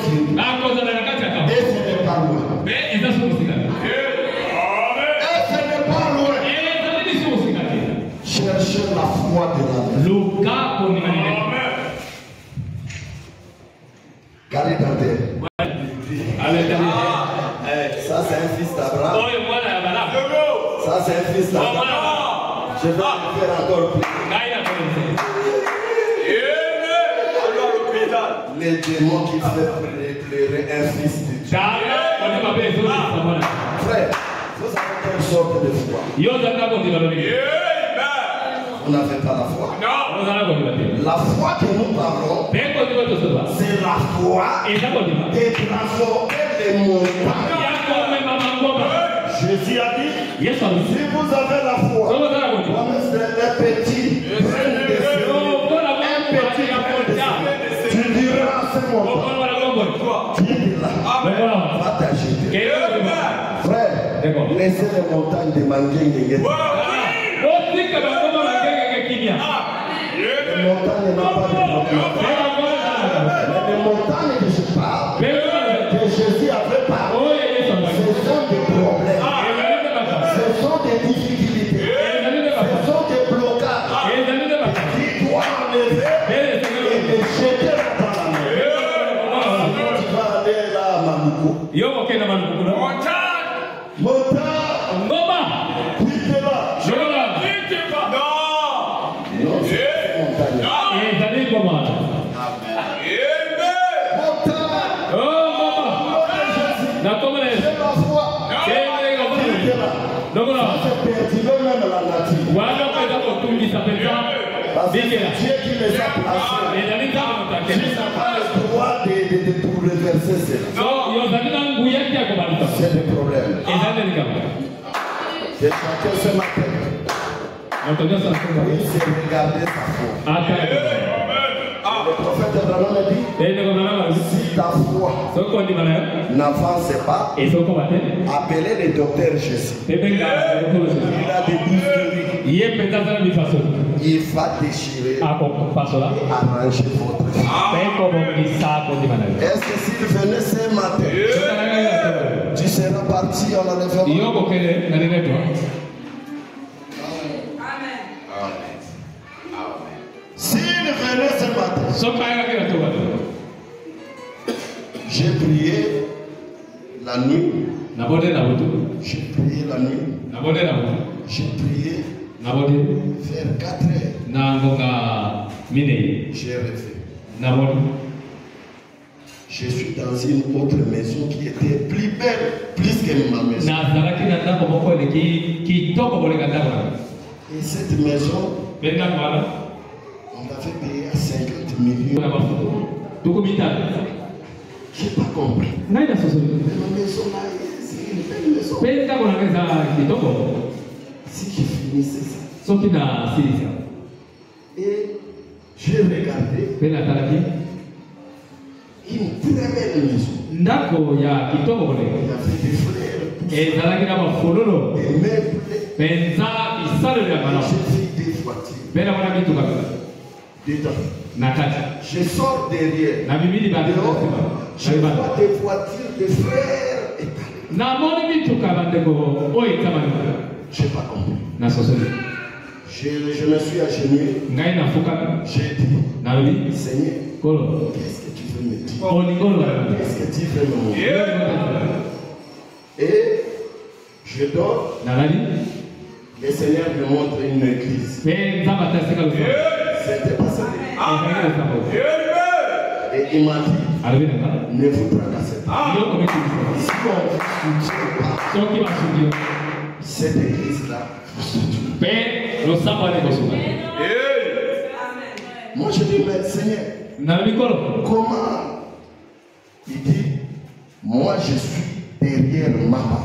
sur vous. Et ce n'est pas loin. Et ce n'est pas loin. Cherchez la foi de la donne. Gardez dans terre. Ça c'est un fils d'Abraham. Ça c'est un fils d'Abraham. Je vais le faire encore plus. Les démons qui fait pleurer un fils de Dieu. Frère, vous avez quelle sorte de foi? Vous n'avez pas la foi. La foi que nous parlons, c'est la foi de transformer les montagnes. Jésus a dit, si vous avez la foi, comme les petits prennent des cieux, un petit prend des cieux, tu diras à ce moment, qui est là, va t'acheter. Frère, laissez les montagnes de Mangueng. Les montagnes n'ont pas de problème. Les montagnes que je parle, que Jésus avait parlé, ce sont des problèmes. Ce sont des difficultés. Ce sont des blocages qui doivent Yo kena manukuna. Mota. Ngoma. Pitela. Jola. Tadi ngoma. Mota. Oh ngoma. Na koma le. Ngoma. C'est pertinent même la nature. Wala pesa kutungi sapeza. Parce que Dieu qui les a placés. Qui n'a pas le droit de reverser cela. C'est le problème. Et chacun ce matin, il s'est regardé sa foi. Le prophète Abraham a dit, si ta foi n'avance pas, appelez le docteur Jésus. Il a des bouffes. Il va déchirer et arranger votre vie. Est-ce que s'il venait ce matin, tu seras parti en enlèvement? S'il venait ce matin, j'ai prié la nuit. J'ai prié la nuit. J'ai prié vers 4 heures. J'ai refait. Je suis dans une autre maison qui était plus belle, plus que ma maison. Et cette maison, on l'avait payée à 50 millions. Je n'ai pas compris. Mais ma maison là, c'est une belle maison. Si je finissais ça. Et j'ai regardé une très belle maison. Il y avait des frères, des meubles, j'ai fait des voitures. Dedans. Je sors derrière. Dehors, je vois des voitures de frères étalées. Je n'ai pas compris. Je me suis agenouillé. J'ai dit, Seigneur, qu'est-ce que tu veux me dire? Qu'est-ce que tu veux me dire? Et je dors. Le Seigneur me montre une église. C'était pas ça. Et il m'a dit, ne vous tracassez pas. Si on ne soutient pas cette église-là, moi je dis, mais Seigneur, comment? Il dit, moi je suis derrière maman.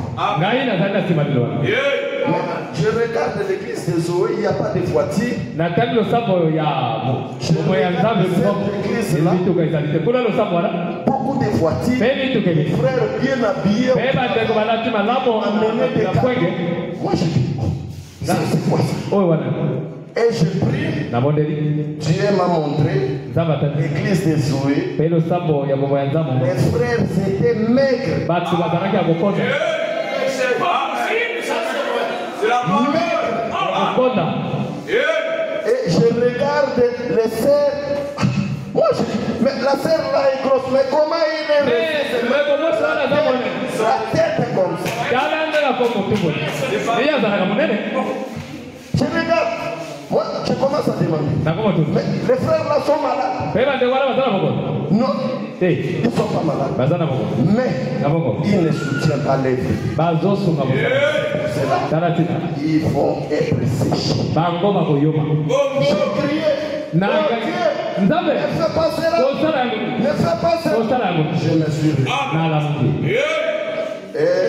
Je regarde l'église de Zoé, il n'y a pas de voiture. Beaucoup de voitures, frères bien habillés, amenés des cadeaux. Moi je dis, c'est quoi ça? Et je prie, Dieu m'a montré l'église de Zoé. Les frères étaient maigres. Et je regarde les sœurs. Moi je dis, mais la sœur là est grosse, mais comment il est resté? La tête est comme ça. Je regarde. Moi, je commence à demander. Mais les frères là sont malades. Non, ils ne sont pas malades. Mais ils ne soutiennent pas les vies. Ils vont être séchés. J'ai crié. Ne fais pas cela. Ne fais pas cela. Je me suis réveillé. Et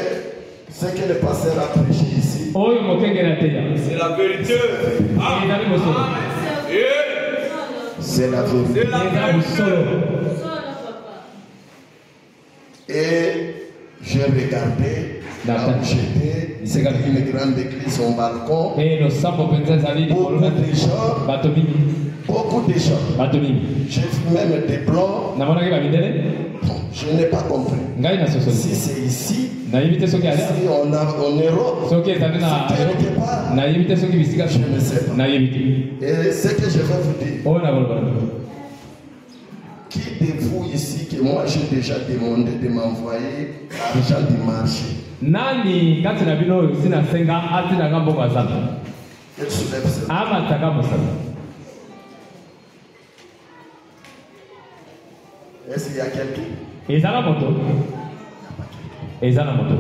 ce que le pasteur a prêché ici, C'est la vérité. c'est la vérité. Et j'ai regardé là où j'étais, c'est une grande église en balcon. Beaucoup de gens. J'ai vu même des blancs. Je n'ai pas compris. Si c'est ici, si on est en Europe, je ne sais pas. Et ce que je vais vous dire, Qui de vous ici que moi j'ai déjà demandé de m'envoyer l'argent du marché? Nani kati na bino sina senga ati na ngambo mazana. Elle soulève ça. Ama takamo sana. Est-ce qu'il y a quelqu'un? Ezana moto. Ezana moto.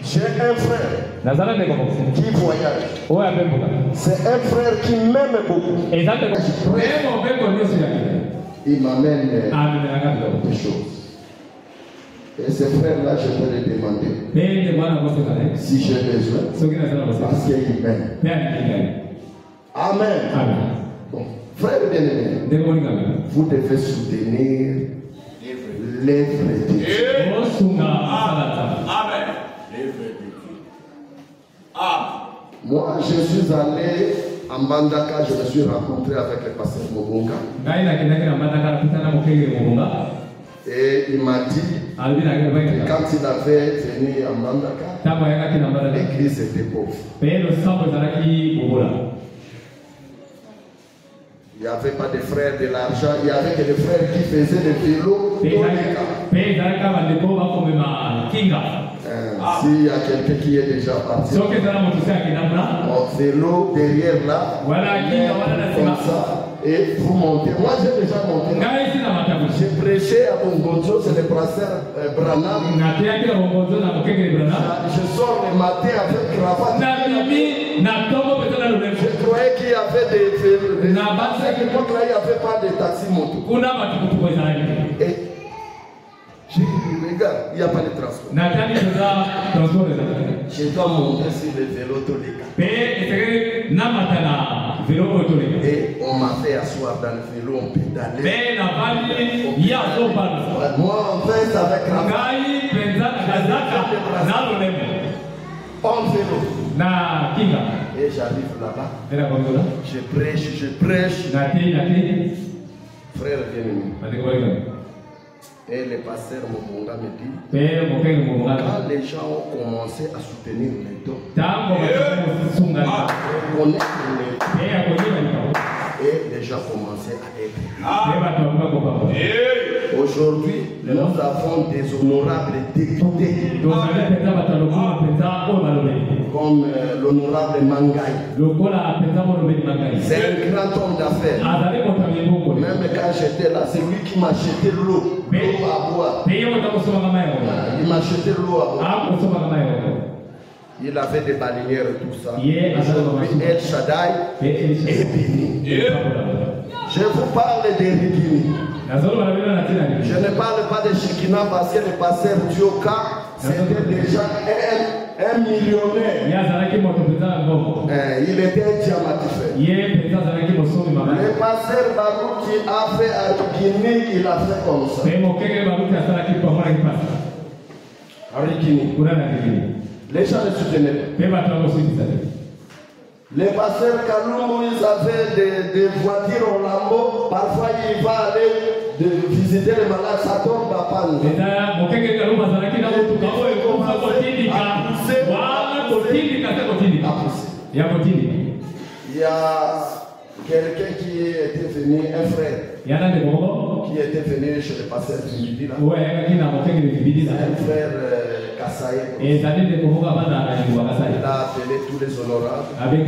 J'ai un frère Nazana de comment? qui voyage. Oh ya bembo. C'est un frère qui m'aime beaucoup. Ezana de comment? Bembo bembo ndio sio yake. Il m'amène Des des choses. Et ce frère-là, je vais lui demander si j'ai besoin, parce qu'il m'aime. Amen. Bon, frère bien-aimé, vous devez soutenir l'œuvre de Dieu. Amen. Moi, je suis allé à Mbandaka, je me suis rencontré avec le pasteur Mobonga. Et il m'a dit que quand il avait venu à Mbandaka, l'église était pauvre. Il n'y avait pas de frères de l'argent, il y avait que des frères qui faisaient des vélos. S'il y a quelqu'un qui est déjà parti, mon vélo derrière là, comme ça, et vous montez. Moi j'ai déjà monté. J'ai prêché à Bongonzo, c'est le brasseur Branham. Je sors le matin avec cravate. Je croyais qu'il y avait des vélos. À cette époque-là, il n'y avait pas de taxi moto. Et j'ai dit, regarde, il n'y a pas de transport. Je dois monter sur le vélo Tolika. Et on m'a fait asseoir dans le vélo, on pédalait. Moi, en fait, avec la en vélo. Et j'arrive là-bas. Je prêche. Frère bien-aimé. Et le pasteur Mobonga me dit, quand les gens ont commencé à soutenir les dons, et les gens commençaient à être. Aujourd'hui, nous avons des honorables députés, comme l'honorable Mangaï. C'est un grand homme d'affaires. Même quand j'étais là, c'est lui qui m'a acheté l'eau à boire. Il m'a acheté l'eau à boire. Il avait des balinières et tout ça. Aujourd'hui, El Shaddai est béni. Je vous parle de Rigini. Je ne parle pas de Shekina parce que le pasteur Dioka, c'était déjà un millionnaire. Il était un diamantifère. Le pasteur Barou qui a fait à Rigini, il a fait comme ça. Rigini. Les gens le soutenaient. Les pasteurs Kalumbo, ils avaient des voitures au lambeau. Parfois, il va aller visiter les malades, ça tombe à panne. Il y a quelqu'un qui était venu, un frère, qui était venu chez le pasteur Zimidi. Un frère Kassaye. Il a appelé tous les honorables. Il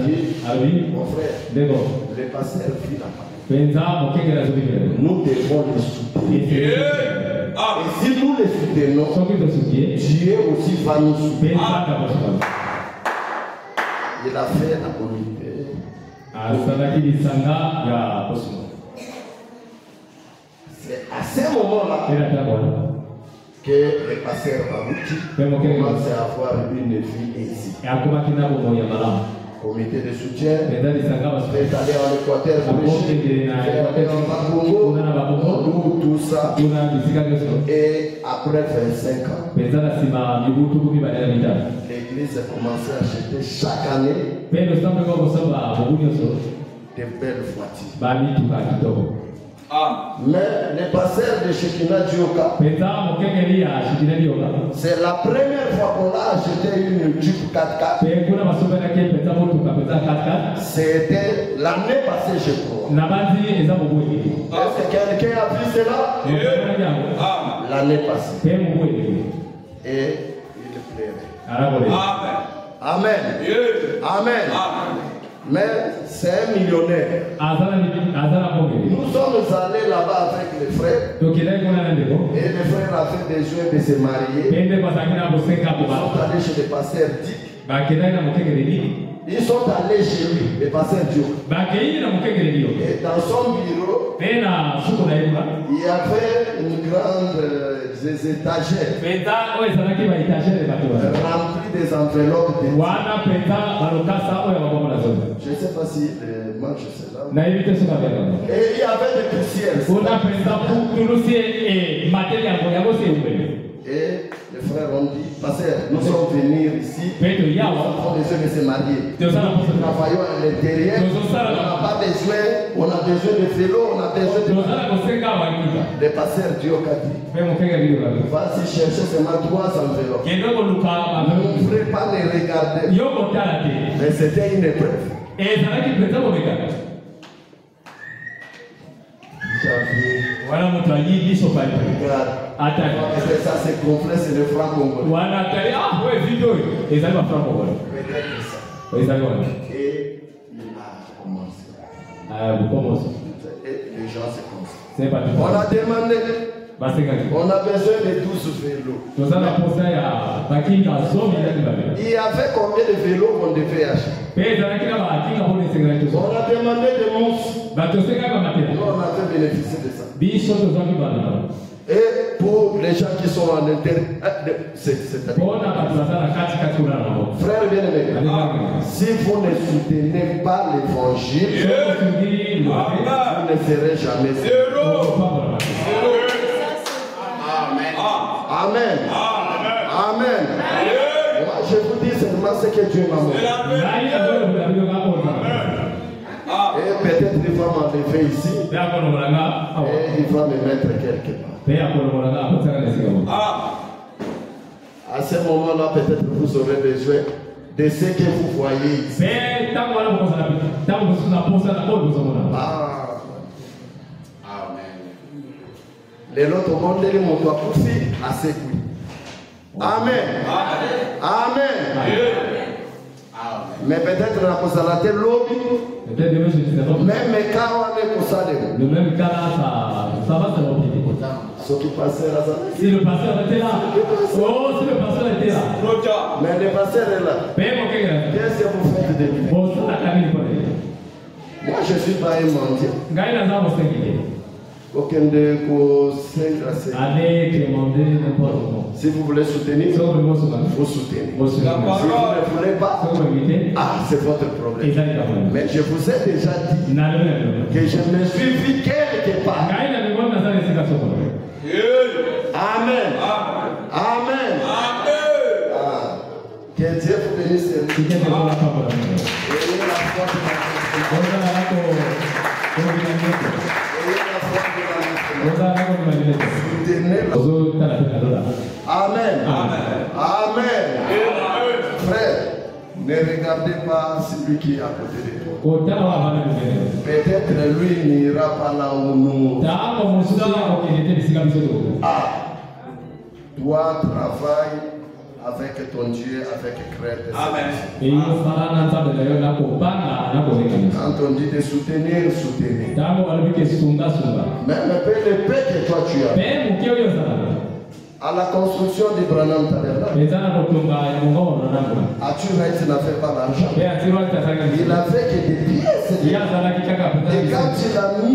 dit, mon frère, le pasteur vit là-bas. Nous devons le soutenir. Et si nous le soutenons, Dieu aussi va nous soutenir. Il a fait la communauté. C'est à ce moment-là que le pasteur Barouti commence à avoir une vie aisée. Comité de soutien, fait aller en Équateur, tout ça. Et après 25 ans, l'église a commencé à acheter chaque année de belles voitures. Mais les pasteurs de Shekinah Dioka, c'est la première fois qu'on a acheté une Jeep 4x4. C'était l'année passée, je crois. Est-ce que quelqu'un a vu cela? L'année passée. Et il plairait. Amen. Amen. Mais c'est un millionnaire. Nous sommes allés là-bas avec les frères. Et les frères avaient besoin de se marier. Ils sont allés chez le pasteur Dick. Ils sont allés chez lui, le pasteur Dieu. Et dans son bureau, il y avait une grande étagère remplie des enveloppes de je ne sais pas si les manches c'est là. Et il y avait des poussières. Et les frères ont dit, pasteur, nous sommes venus ici, nous avons besoin de se marier. Nous travaillons à l'intérieur, on a besoin de vélo, on a besoin de... Le pasteur Dioka dit, vas-y chercher seulement 3 enveloppes. Ne voulez pas les regarder. Mais c'était une épreuve. Voilà mon taillis, ils sont pas ça c'est complet, c'est le franc congolais. Voilà, ah ouais, vidéo. Et ça va franc congolais. Et ça va. Et il a commencé. Ah, vous commencez. Et les gens se commencent. C'est pas tout. On a demandé. On a besoin de 12 vélos. Il y avait combien de vélos qu'on devait acheter? On a demandé des mousses. Nous on avait bénéficié de ça. Et pour les gens qui sont en intérieur, frère bien-aimé, si vous ne soutenez pas l'évangile, vous ne serez jamais zéro. Amen. Amen. Moi, je vous dis seulement ce que Dieu m'a montré. Et peut-être il va m'enlever ici. Et il va me mettre quelque part. À ce moment-là, peut-être vous aurez besoin de ce que vous voyez ici. Les autres monde les motos à couper à ses couilles. Amen. Amen. Mais peut-être la consolation lobby. Même quand on est consolé. Le même cas là, ça va se remplir. Ce qui passait là, si le pasteur était là. Oh, si le pasteur était là. Mais le pasteur est là. Qu'est-ce que vous faites de lui? Moi je ne suis pas un mendiant. Aucun de vos 5 à 5. Si vous voulez soutenir, vous soutenez. Si vous ne voulez pas, c'est votre problème. Mais je vous ai déjà dit que je me suis vu quelque part. Amen. Amen. Que Dieu vous bénisse. Ayez la foi Amen. Amen. Frère, ne regardez pas celui qui est à côté de toi. Peut-être lui n'ira pas là où nous. Toi, travaille avec ton Dieu, avec crainte. Amen. Quand on dit de soutenir, soutenir. Même le peu que toi tu as. À la construction du Branham Tabernacle. As-tu n'a fait pas l'argent? Il a fait que des pièces. Et quand il a mis